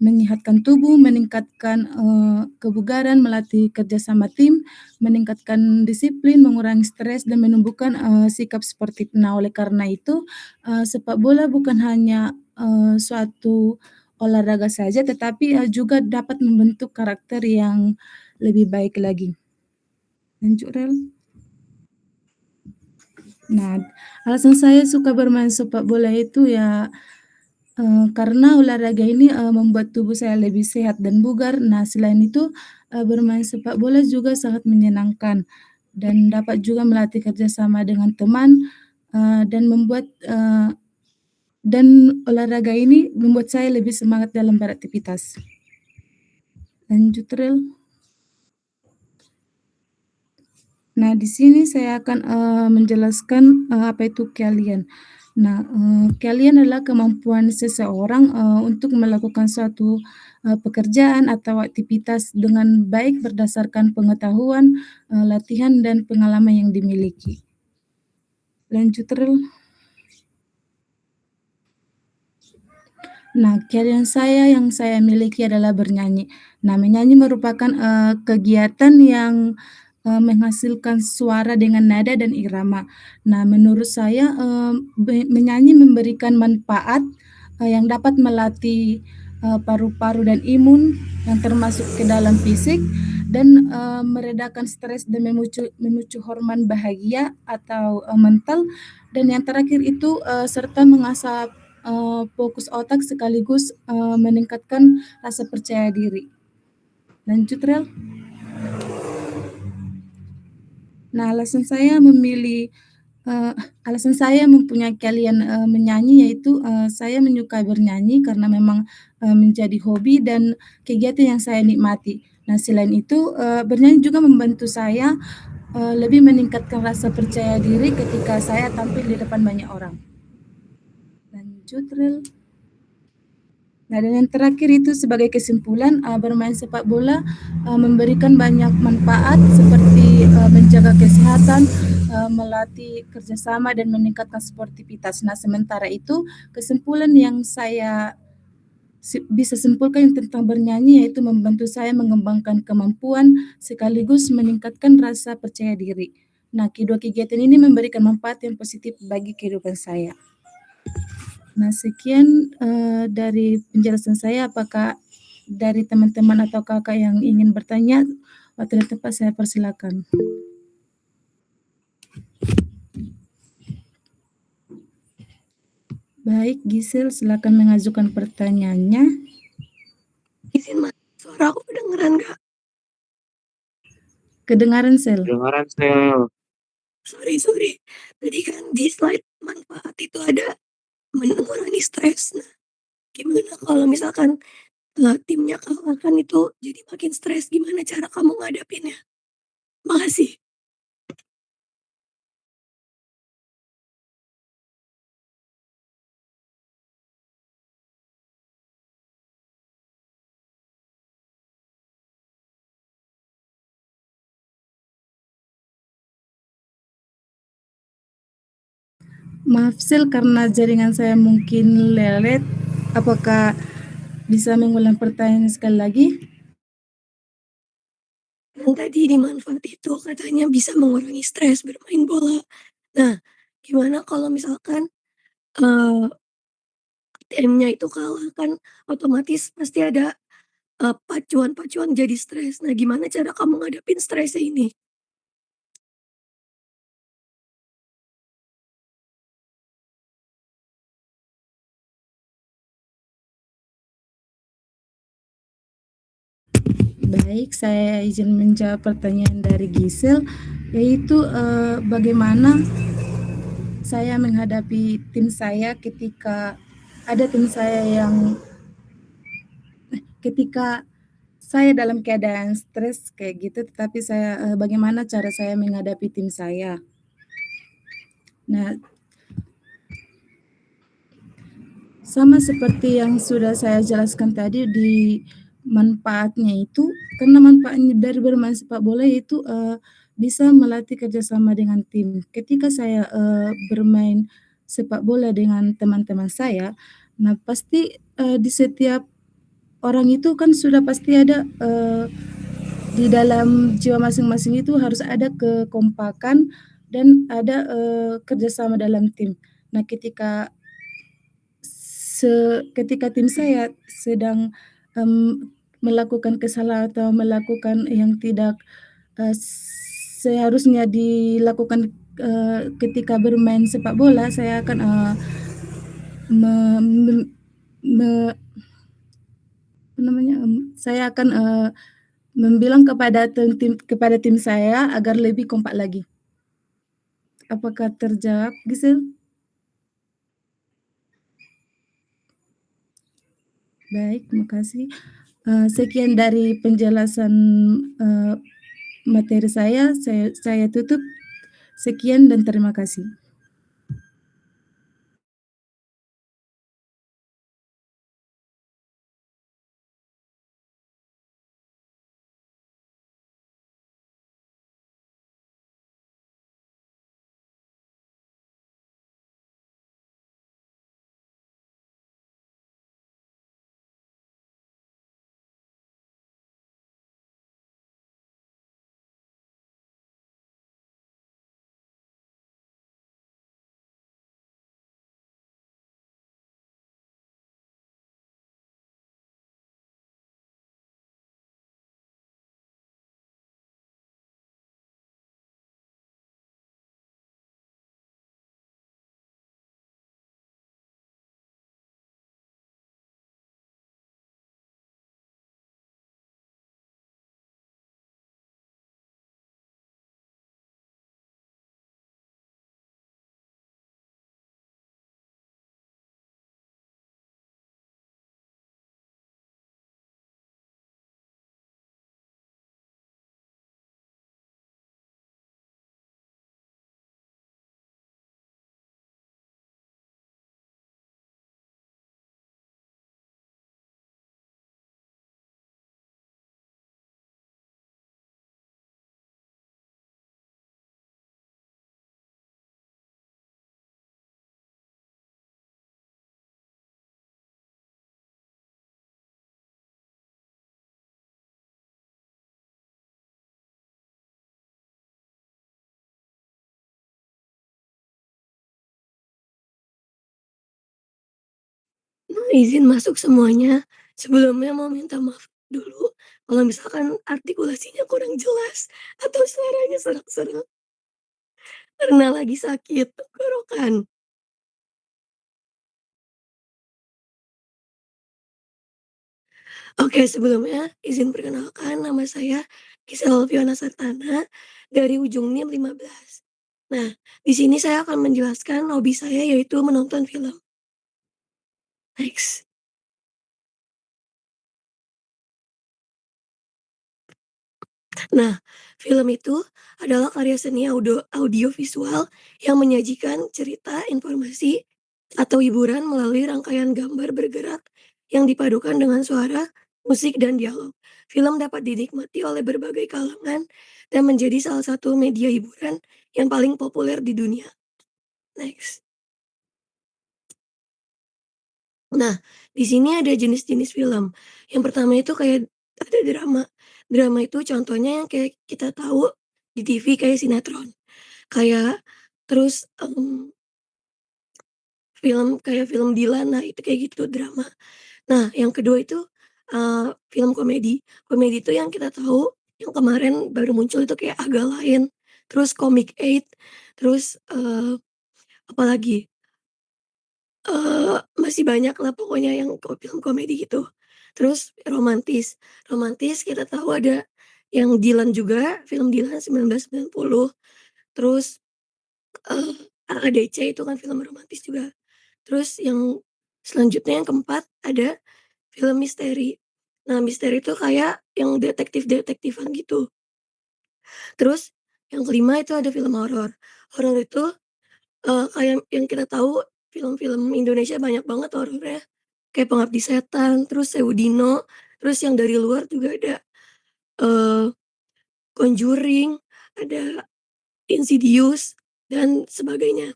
menyehatkan tubuh, meningkatkan kebugaran, melatih kerjasama tim, meningkatkan disiplin, mengurangi stres, dan menumbuhkan sikap sportif. Nah, oleh karena itu sepak bola bukan hanya suatu olahraga saja, tetapi juga dapat membentuk karakter yang lebih baik lagi. Lanjut, Rel. Nah, alasan saya suka bermain sepak bola itu ya karena olahraga ini membuat tubuh saya lebih sehat dan bugar. Nah, selain itu bermain sepak bola juga sangat menyenangkan dan dapat juga melatih kerjasama dengan teman, dan dan olahraga ini membuat saya lebih semangat dalam beraktivitas. Lanjut, Rel. Nah, di sini saya akan menjelaskan apa itu keahlian. Nah, keahlian adalah kemampuan seseorang untuk melakukan suatu pekerjaan atau aktivitas dengan baik berdasarkan pengetahuan, latihan, dan pengalaman yang dimiliki. Lanjut, Rel. Nah, keahlian yang saya miliki adalah bernyanyi. Nah, menyanyi merupakan kegiatan yang menghasilkan suara dengan nada dan irama. Nah, menurut saya menyanyi memberikan manfaat yang dapat melatih paru-paru dan imun yang termasuk ke dalam fisik, dan meredakan stres dan memicu hormon bahagia atau mental, dan yang terakhir itu serta mengasah fokus otak sekaligus meningkatkan rasa percaya diri. Lanjut, Rel. Nah, alasan saya mempunyai keahlian menyanyi yaitu saya menyukai bernyanyi karena memang menjadi hobi dan kegiatan yang saya nikmati. Nah, selain itu bernyanyi juga membantu saya lebih meningkatkan rasa percaya diri ketika saya tampil di depan banyak orang. Lanjut, Rel. Nah, dan yang terakhir itu sebagai kesimpulan, bermain sepak bola memberikan banyak manfaat seperti menjaga kesehatan, melatih kerjasama, dan meningkatkan sportivitas. Nah, sementara itu kesimpulan yang saya bisa simpulkan tentang bernyanyi yaitu membantu saya mengembangkan kemampuan sekaligus meningkatkan rasa percaya diri. Nah, kedua kegiatan ini memberikan manfaat yang positif bagi kehidupan saya. Nah, sekian dari penjelasan saya. Apakah dari teman-teman atau kakak yang ingin bertanya, waktu dan tempat saya persilakan. Baik, Gisel silakan mengajukan pertanyaannya. Izin Mas, suara aku kedengeran nggak? Kedengaran, Sel? Kedengaran, Sel. Sorry. Tadi kan di slide manfaat itu ada mengurangi stres. Nah, gimana kalau misalkan timnya kalah kan itu jadi makin stres, gimana cara kamu ngadapinnya? Makasih. Maaf, Sel, karena jaringan saya mungkin lelet. Apakah bisa mengulang pertanyaan sekali lagi? Kan tadi di manfaat itu katanya bisa mengurangi stres bermain bola. Nah, gimana kalau misalkan timnya itu kalah kan otomatis pasti ada pacuan-pacuan jadi stres. Nah, gimana cara kamu ngadepin stresnya ini? Baik, saya izin menjawab pertanyaan dari Gisel, yaitu bagaimana saya menghadapi tim saya ketika ada tim saya yang ketika saya dalam keadaan stres kayak gitu, tetapi saya bagaimana cara saya menghadapi tim saya. Nah, sama seperti yang sudah saya jelaskan tadi di manfaatnya itu, karena manfaatnya dari bermain sepak bola itu bisa melatih kerjasama dengan tim. Ketika saya bermain sepak bola dengan teman-teman saya, nah pasti di setiap orang itu kan sudah pasti ada di dalam jiwa masing-masing itu harus ada kekompakan dan ada kerjasama dalam tim. Nah, ketika tim saya sedang melakukan kesalahan atau melakukan yang tidak seharusnya dilakukan ketika bermain sepak bola, saya akan saya akan membilang kepada tim saya agar lebih kompak lagi. Apakah terjawab, Gisel? Baik, makasih. Sekian dari penjelasan materi saya tutup. Sekian dan terima kasih. Izin masuk semuanya. Sebelumnya mau minta maaf dulu kalau misalkan artikulasinya kurang jelas atau suaranya serak-serak karena lagi sakit tenggorokan. Oke, sebelumnya izin perkenalkan, nama saya Gisel Alfiana Sartana dari Ujung NIM 15. Nah, di sini saya akan menjelaskan hobi saya yaitu menonton film. Next. Nah, film itu adalah karya seni audiovisual yang menyajikan cerita, informasi, atau hiburan melalui rangkaian gambar bergerak yang dipadukan dengan suara, musik, dan dialog. Film dapat dinikmati oleh berbagai kalangan dan menjadi salah satu media hiburan yang paling populer di dunia. Next. Nah, di sini ada jenis-jenis film. Yang pertama itu kayak ada drama. Drama itu contohnya yang kayak kita tahu di TV kayak sinetron. Kayak terus, film Dilan, nah itu kayak gitu drama. Nah yang kedua itu, film komedi. Komedi itu yang kita tahu yang kemarin baru muncul itu kayak Agak Lain, terus Comik 8, terus, apalagi, masih banyak lah pokoknya yang film komedi gitu. Terus romantis, romantis kita tahu ada yang Dilan juga, film Dilan 1990, terus, AADC itu kan film romantis juga. Terus yang selanjutnya yang keempat ada film misteri. Nah, misteri itu kayak yang detektif-detektifan gitu. Terus yang kelima itu ada film horor. Horor itu, kayak yang kita tahu film-film Indonesia banyak banget horornya, kayak Pengabdi Setan, terus Sewu Dino, terus yang dari luar juga ada, eee, Conjuring, ada Insidious, dan sebagainya.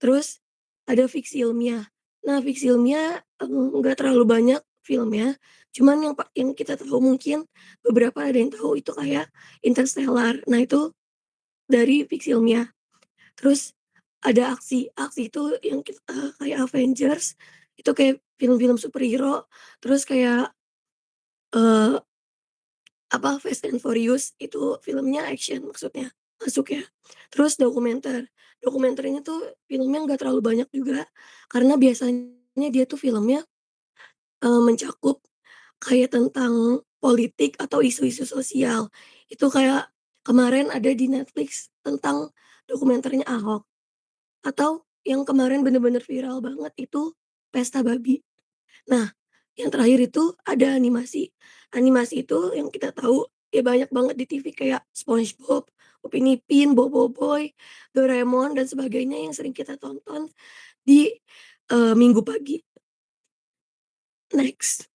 Terus ada fiksi ilmiah. Nah, fiksi ilmiah, nggak terlalu banyak filmnya, cuman yang kita tahu mungkin beberapa ada yang tahu itu kayak Interstellar. Nah, itu dari fiksi ilmiah. Terus ada aksi, aksi itu yang kayak Avengers, itu kayak film-film superhero, terus kayak, eee, Fast and Furious itu filmnya action maksudnya, masuknya. Terus dokumenter, dokumenter ini tuh filmnya nggak terlalu banyak juga, karena biasanya dia tuh filmnya, mencakup kayak tentang politik atau isu-isu sosial. Itu kayak kemarin ada di Netflix tentang dokumenternya Ahok, atau yang kemarin bener-bener viral banget itu Pesta Babi. Nah, yang terakhir itu ada animasi. Animasi itu yang kita tahu ya banyak banget di TV kayak SpongeBob, Upin Ipin, Boboiboy, Doraemon, dan sebagainya yang sering kita tonton di, Minggu pagi. Next.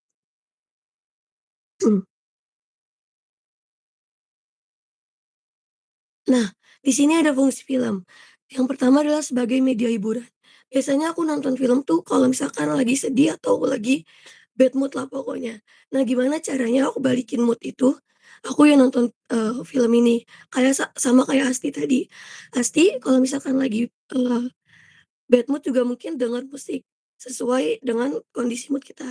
Nah, di sini ada fungsi film. Yang pertama adalah sebagai media hiburan. Biasanya aku nonton film tuh kalau misalkan lagi sedih atau lagi bad mood lah pokoknya. Nah, gimana caranya aku balikin mood itu, aku ya nonton, film ini. Kayak sama kayak Asti tadi. Asti kalau misalkan lagi, bad mood juga mungkin denger musik, sesuai dengan kondisi mood kita.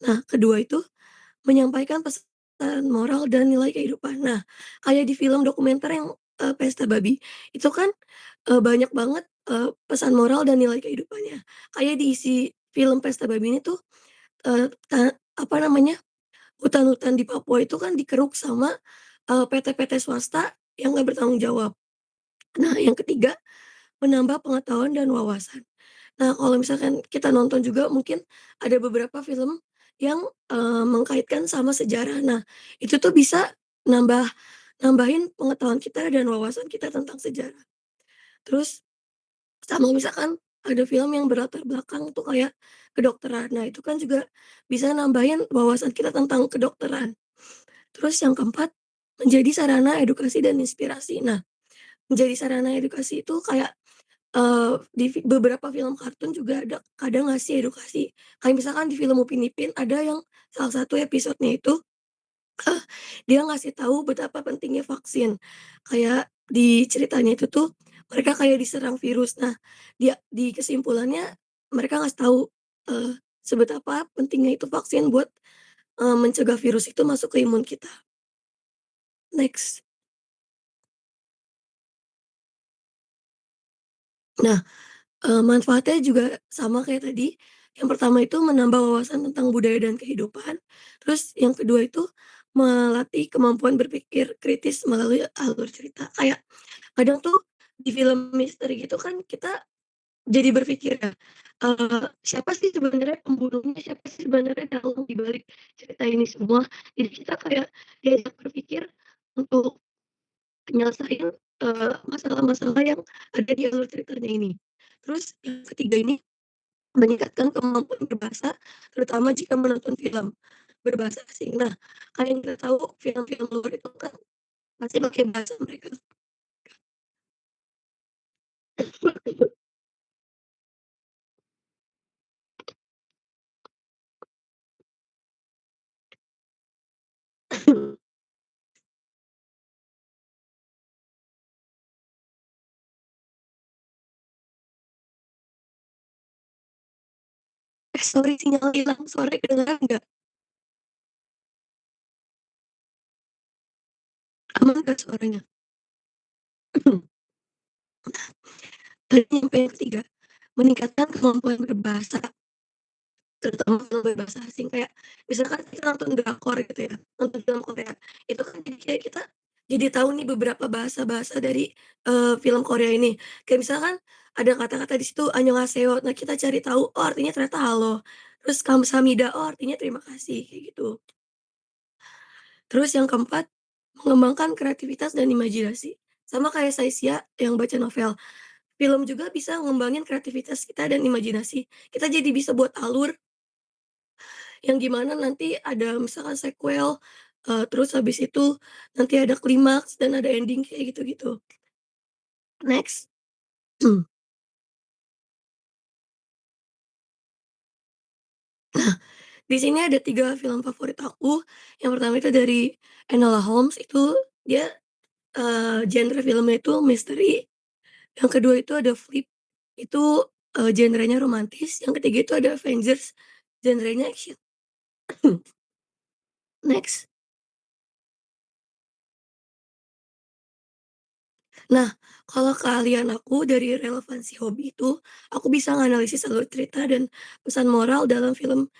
Nah, kedua itu menyampaikan pesan moral dan nilai kehidupan. Nah, kayak di film dokumenter yang, Pesta Babi, itu kan, banyak banget, pesan moral dan nilai kehidupannya. Kayak diisi film Pesta Babi ini tuh, apa namanya, hutan-hutan di Papua itu kan dikeruk sama, PT-PT swasta yang nggak bertanggung jawab. Nah, yang ketiga, menambah pengetahuan dan wawasan. Nah, kalau misalkan kita nonton juga mungkin ada beberapa film yang, mengkaitkan sama sejarah. Nah, itu tuh bisa nambahin pengetahuan kita dan wawasan kita tentang sejarah. Terus sama misalkan ada film yang berlatar belakang tuh kayak kedokteran. Nah, itu kan juga bisa nambahin wawasan kita tentang kedokteran. Terus yang keempat, menjadi sarana edukasi dan inspirasi. Nah, menjadi sarana edukasi itu kayak, di beberapa film kartun juga ada kadang ngasih edukasi. Kayak misalkan di film Upin Ipin ada yang salah satu episodenya itu, dia ngasih tahu betapa pentingnya vaksin. Kayak di ceritanya itu tuh mereka kayak diserang virus. Nah, di kesimpulannya mereka ngasih tahu, eee, seberapa pentingnya itu vaksin buat, mencegah virus itu masuk ke imun kita. Next. Nah, manfaatnya juga sama kayak tadi, Yang pertama itu menambah wawasan tentang budaya dan kehidupan, terus yang kedua itu melatih kemampuan berpikir kritis melalui alur cerita. Kayak kadang tuh di film misteri gitu kan kita jadi berpikir ya, siapa sih sebenarnya pembunuhnya, siapa sih sebenarnya dalang di balik cerita ini semua. Jadi kita kayak diajak berpikir untuk nyelesain, masalah-masalah yang ada di alur ceritanya ini. Terus yang ketiga ini meningkatkan kemampuan berbahasa, terutama jika menonton film berbahasa asing. Nah, kayak yang kita tahu film-film luar itu kan pasti pakai bahasa mereka. Sorry sinyal hilang, suara kedengeran nggak? Aman nggak suaranya? Tadi nyampe yang ketiga, meningkatkan kemampuan berbahasa, terutama film berbahasa asing. Kayak misalkan kita nonton drakor gitu ya, nonton film Korea, itu kan jadi kayak kita jadi tahu nih beberapa bahasa-bahasa dari, film Korea ini. Kayak misalkan ada kata-kata di situ annyeonghaseyo, nah kita cari tahu, oh artinya ternyata halo. Terus kamsahamnida, oh artinya terima kasih, kayak gitu. Terus yang keempat, mengembangkan kreativitas dan imajinasi. Sama kayak Saisya yang baca novel. Film juga bisa ngembangin kreativitas kita dan imajinasi. Kita jadi bisa buat alur yang gimana nanti ada misalkan sequel, terus habis itu nanti ada klimaks dan ada ending kayak gitu-gitu. Next. Nah, di sini ada 3 film favorit aku. Yang pertama itu dari Enola Holmes, itu dia, genre filmnya itu misteri. Yang kedua itu ada Flip, itu, genrenya romantis. Yang ketiga itu ada Avengers, genrenya action. Next. Nah, kalau keahlian aku dari relevansi hobi itu, aku bisa nganalisis alur cerita dan pesan moral dalam film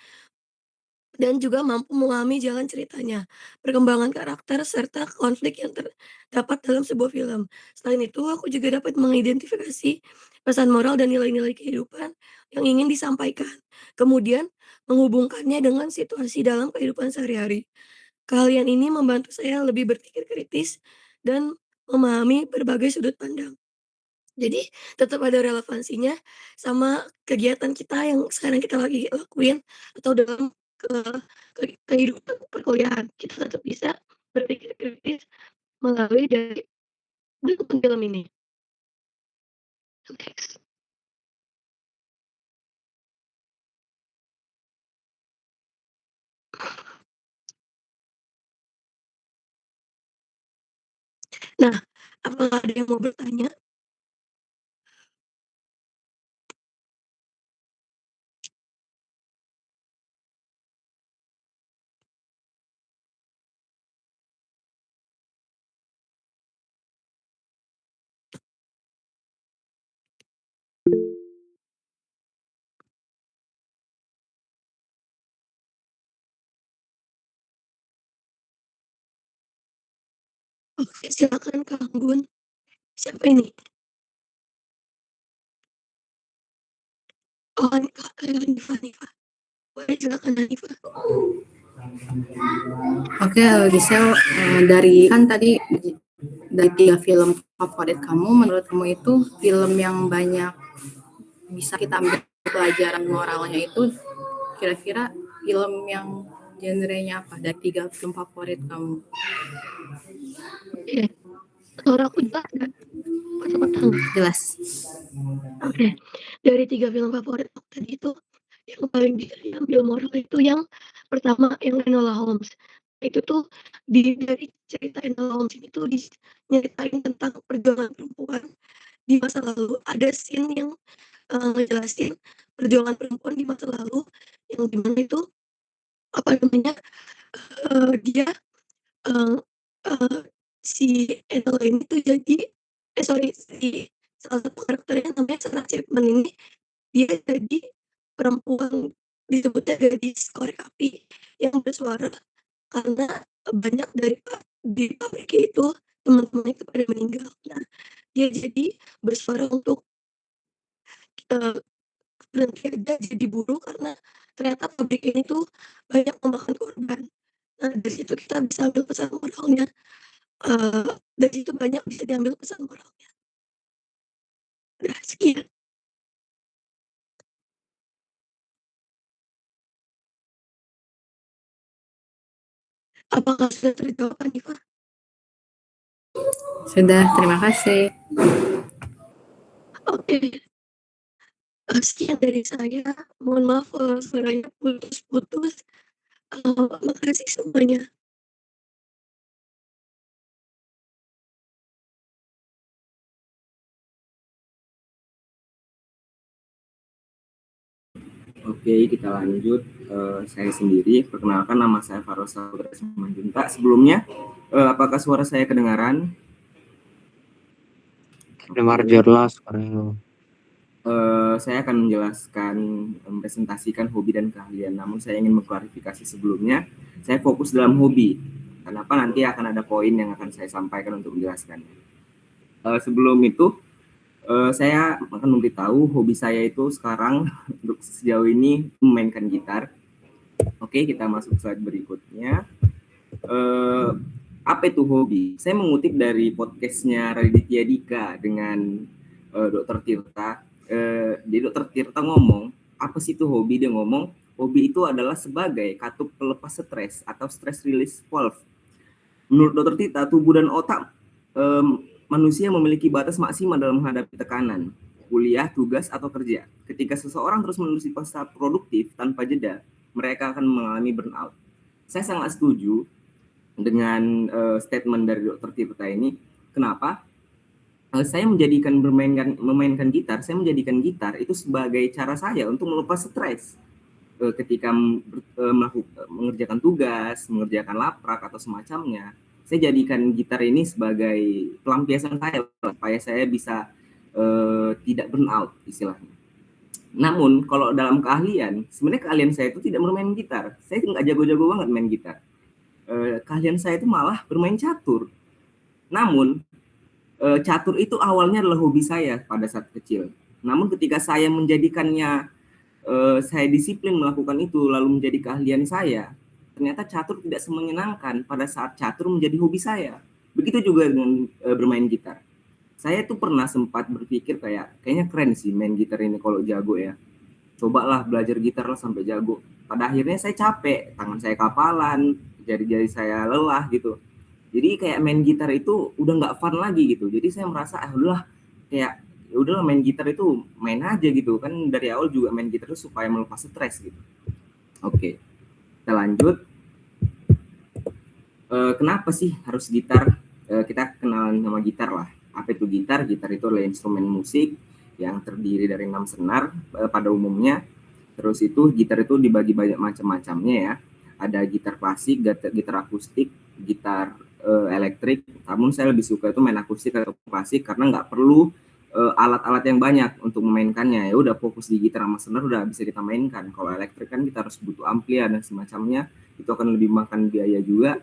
dan juga mampu memahami jalan ceritanya, perkembangan karakter, serta konflik yang terdapat dalam sebuah film. Selain itu, aku juga dapat mengidentifikasi pesan moral dan nilai-nilai kehidupan yang ingin disampaikan, kemudian menghubungkannya dengan situasi dalam kehidupan sehari-hari. Keahlian ini membantu saya lebih berpikir kritis dan memahami berbagai sudut pandang. Jadi tetap ada relevansinya sama kegiatan kita yang sekarang kita lagi lakuin atau dalam ke kehidupan perkuliahan. Kita tetap bisa berpikir kritis melalui dari nonton film ini. Next. Nah, apakah ada yang mau bertanya? Oke, silakan Kak Anggun. Siapa ini? Oh, Hanifah. Boleh silakan Hanifah. Oke, Gisel, dari kan tadi dari 3 film favorit kamu, menurut kamu itu film yang banyak bisa kita ambil pelajaran moralnya itu kira-kira film yang genrenya apa dari 3 film favorit kamu? Oke, suara aku jelas nggak? Potong-potong. Jelas. Oke, dari 3 film favorit aku tadi itu, yang paling bisa diambil moral itu yang pertama yang Enola Holmes. Itu tuh dari cerita Enola Holmes ini tuh nyeritain tentang perjuangan perempuan di masa lalu. Ada scene yang, ngejelasin perjuangan perempuan di masa lalu, yang di mana itu, apa namanya, dia, eee eee, si Enola ini tuh jadi sorry, si salah satu karakternya namanya Sarah Chapman ini, dia jadi perempuan disebutnya gadis korek api yang bersuara karena banyak di pabriknya itu teman-temannya itu pada meninggal. Nah, dia jadi bersuara untuk eee, berhenti aja jadi buruh karena ternyata pabrik ini tuh banyak memakan korban. Nah, dari situ kita bisa ambil pesan moralnya, dari situ banyak bisa diambil pesan moralnya. Udah sekian. Apakah sudah terjawab, Hanifah? Sudah, terima kasih. Oke, sekian dari saya. Mohon maaf kalau suaranya putus-putus. Makasih semuanya. Oke, kita lanjut. Saya sendiri, perkenalkan nama saya Farosa Putra Simanjuntak. Sebelumnya, apakah suara saya kedengaran? Dengar jelas sekarang. Saya akan menjelaskan, mempresentasikan hobi dan keahlian. Namun saya ingin mengklarifikasi sebelumnya, saya fokus dalam hobi. Kenapa nanti akan ada poin yang akan saya sampaikan untuk menjelaskannya. Sebelum itu, saya akan memberitahu hobi saya itu sekarang untuk sejauh ini memainkan gitar. Oke, kita masuk slide berikutnya. Apa itu hobi? Saya mengutip dari podcastnya Raditya Dika dengan Dr. Tirta. Jadi Dr. Tirta ngomong, apa sih itu hobi? Dia ngomong, hobi itu adalah sebagai katup pelepas stres atau stress release valve. Menurut Dr. Tirta, tubuh dan otak manusia memiliki batas maksimal dalam menghadapi tekanan, kuliah, tugas, atau kerja. Ketika seseorang terus-menerus dipaksa produktif tanpa jeda, mereka akan mengalami burnout. Saya sangat setuju dengan statement dari Dr. Tirta ini. Kenapa? Saya memainkan gitar, saya menjadikan gitar itu sebagai cara saya untuk melepas stres. Ketika mengerjakan tugas, mengerjakan laprak atau semacamnya, saya jadikan gitar ini sebagai pelampiasan saya supaya saya bisa tidak burnout istilahnya. Namun kalau dalam keahlian, sebenarnya keahlian saya itu tidak bermain gitar. Saya nggak jago-jago banget main gitar. Keahlian saya itu malah bermain catur. Namun catur itu awalnya adalah hobi saya pada saat kecil. Namun ketika saya menjadikannya, saya disiplin melakukan itu lalu menjadi keahlian saya, ternyata catur tidak semenyenangkan pada saat catur menjadi hobi saya. Begitu juga dengan bermain gitar. Saya tuh pernah sempat berpikir kayaknya keren sih main gitar ini kalau jago ya. Cobalah belajar gitar lah sampai jago. Pada akhirnya saya capek, tangan saya kapalan, jari-jari saya lelah gitu. Jadi kayak main gitar itu udah nggak fun lagi gitu. Jadi saya merasa udahlah, kayak udahlah main gitar itu main aja gitu kan, dari awal juga main gitar itu supaya melepas stres gitu. Oke, kita lanjut. Kenapa sih harus gitar? Kita kenalan sama gitar lah. Apa itu gitar? Gitar itu adalah instrumen musik yang terdiri dari 6 senar pada umumnya. Terus itu gitar itu dibagi banyak macam-macamnya ya. Ada gitar klasik, gitar akustik, gitar elektrik. Namun saya lebih suka itu main akustik atau klasik karena nggak perlu alat-alat yang banyak untuk memainkannya. Ya udah fokus di gitar sama senar udah bisa kita mainkan. Kalau elektrik kan kita harus butuh ampli dan semacamnya. Itu akan lebih makan biaya juga.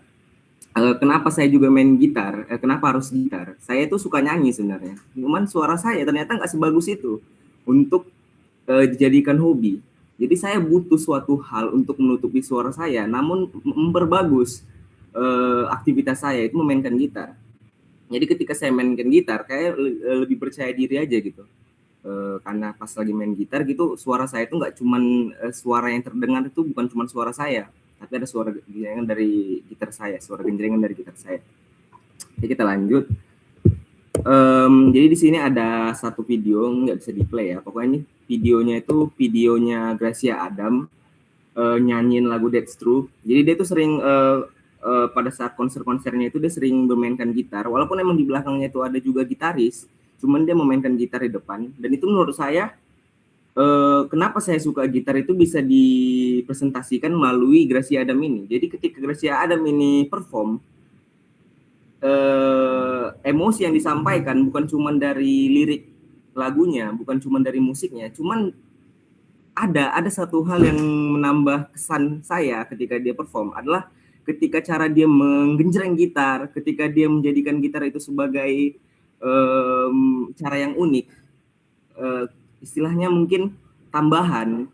Kenapa saya juga main gitar? Kenapa harus gitar? Saya itu suka nyanyi sebenarnya. Cuman suara saya ternyata nggak sebagus itu untuk dijadikan hobi. Jadi saya butuh suatu hal untuk menutupi suara saya, namun memperbagus aktivitas saya itu memainkan gitar. Jadi ketika saya mainkan gitar, kayak lebih percaya diri aja gitu. Karena pas lagi main gitar gitu, suara saya itu nggak cuman suara yang terdengar itu bukan cuma suara saya, tapi ada suara genjrengan dari gitar saya, suara genjrengan dari gitar saya. Jadi kita lanjut. Jadi di sini ada satu video nggak bisa di play ya. Pokoknya ini videonya Gracia Adam nyanyiin lagu That's True. Jadi dia tuh sering pada saat konser-konsernya itu dia sering bermainkan gitar. Walaupun emang di belakangnya itu ada juga gitaris, cuman dia memainkan gitar di depan. Dan itu menurut saya kenapa saya suka gitar itu bisa dipresentasikan melalui Gracia Adam ini. Jadi ketika Gracia Adam ini perform, emosi yang disampaikan bukan cuma dari lirik lagunya, bukan cuma dari musiknya, cuman ada satu hal yang menambah kesan saya ketika dia perform adalah ketika cara dia menggenjreng gitar, ketika dia menjadikan gitar itu sebagai cara yang unik, istilahnya mungkin tambahan,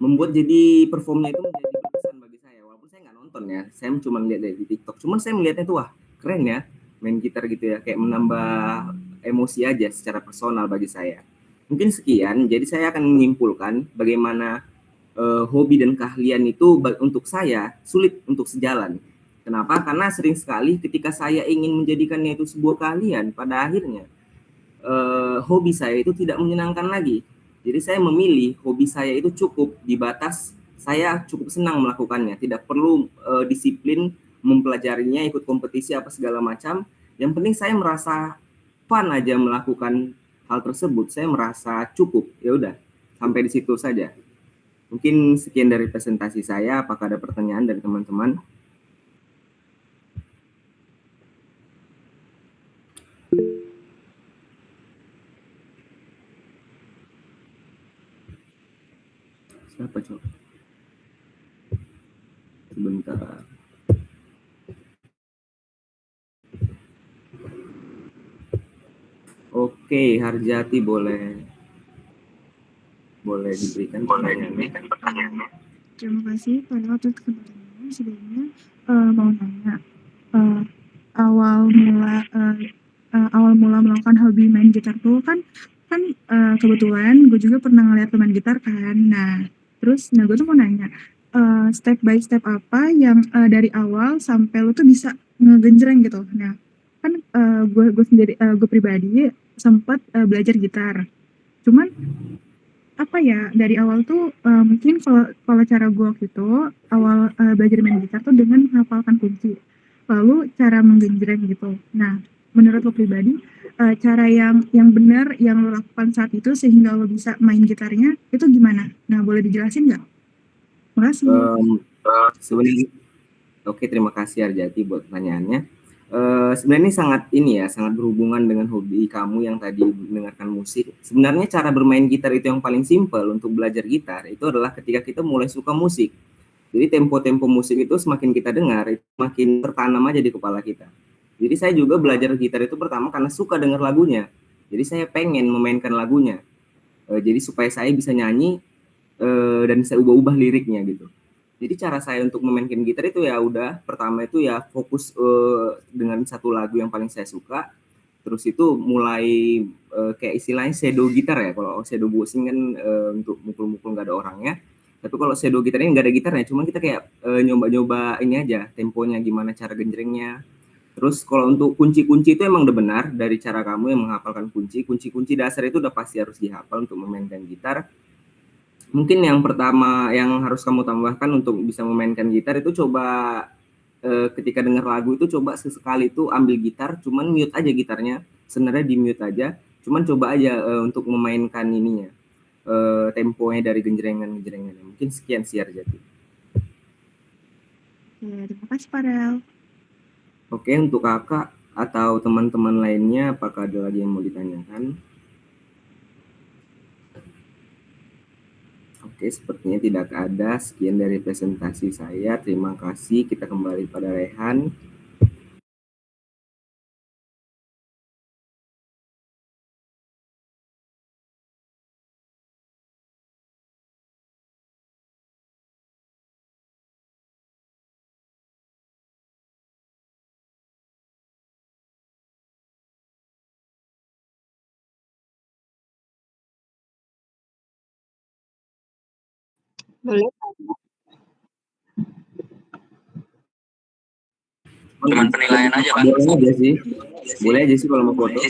membuat jadi performnya itu menjadi berkesan bagi saya. Walaupun saya nggak nonton ya, saya cuma lihat dari TikTok. Cuman saya melihatnya tuh wah keren ya main gitar gitu ya, kayak menambah emosi aja secara personal bagi saya. Mungkin sekian, jadi saya akan menyimpulkan bagaimana hobi dan keahlian itu untuk saya sulit untuk sejalan. Kenapa? Karena sering sekali ketika saya ingin menjadikannya itu sebuah keahlian, pada akhirnya hobi saya itu tidak menyenangkan lagi. Jadi saya memilih hobi saya itu cukup di batas saya cukup senang melakukannya, tidak perlu disiplin mempelajarinya, ikut kompetisi apa segala macam. Yang penting saya merasa fun aja melakukan hal tersebut, saya merasa cukup. Ya udah, sampai di situ saja. Mungkin sekian dari presentasi saya. Apakah ada pertanyaan dari teman-teman? Siapa coba? Sebentar. Oke, Harjati boleh diberikan pertanyaannya. Terima kasih pada waktu kesempatannya. Sebelumnya mau nanya, awal mula melakukan hobi main gitar tuh kan kebetulan gue juga pernah ngeliat teman gitar kan. Nah gue tuh mau nanya, step by step apa yang dari awal sampai lu tuh bisa ngegenjreng gitu. Nah kan gue sendiri, gue pribadi sempat belajar gitar. Cuman apa ya, dari awal tuh mungkin kalau cara gue waktu itu awal belajar main gitar tuh dengan menghafalkan kunci, lalu cara menggenjreng gitu. Nah menurut lo pribadi, cara yang benar yang lo lakukan saat itu sehingga lo bisa main gitarnya itu gimana? Nah boleh dijelasin nggak? Makasih. Sebenarnya oke, terima kasih Arjati buat pertanyaannya. Sebenarnya ini sangat berhubungan dengan hobi kamu yang tadi mendengarkan musik. Sebenarnya cara bermain gitar itu yang paling simpel untuk belajar gitar itu adalah ketika kita mulai suka musik. Jadi tempo-tempo musik itu semakin kita dengar, itu makin tertanam aja di kepala kita. Jadi saya juga belajar gitar itu pertama karena suka dengar lagunya. Jadi saya pengen memainkan lagunya. Jadi supaya saya bisa nyanyi dan saya ubah-ubah liriknya gitu. Jadi cara saya untuk memainkan gitar itu ya udah pertama itu ya fokus dengan satu lagu yang paling saya suka. Terus itu mulai kayak istilahnya shadow gitar ya. Kalau shadow boxing kan untuk mukul-mukul nggak ada orangnya. Tapi kalau shadow gitar ini nggak ada gitarnya, cuman kita kayak nyoba-nyoba ini aja, temponya gimana, cara genjrengnya. Terus kalau untuk kunci-kunci itu emang udah benar dari cara kamu yang menghafalkan kunci. Kunci-kunci dasar itu udah pasti harus dihafal untuk memainkan gitar. Mungkin yang pertama yang harus kamu tambahkan untuk bisa memainkan gitar itu coba ketika dengar lagu itu coba sesekali itu ambil gitar, cuman mute aja gitarnya, sebenarnya di mute aja, cuman coba aja untuk memainkan ininya, temponya dari genjrengan-genjrengan. Mungkin sekian sih Arjati. Oke, terima kasih Farel. Oke, untuk kakak atau teman-teman lainnya apakah ada lagi yang mau ditanyakan? Oke, sepertinya tidak ada. Sekian dari presentasi saya. Terima kasih. Kita kembali pada Rehan. Boleh. Cuman penilaian aja kan? Boleh aja sih kalau mau foto.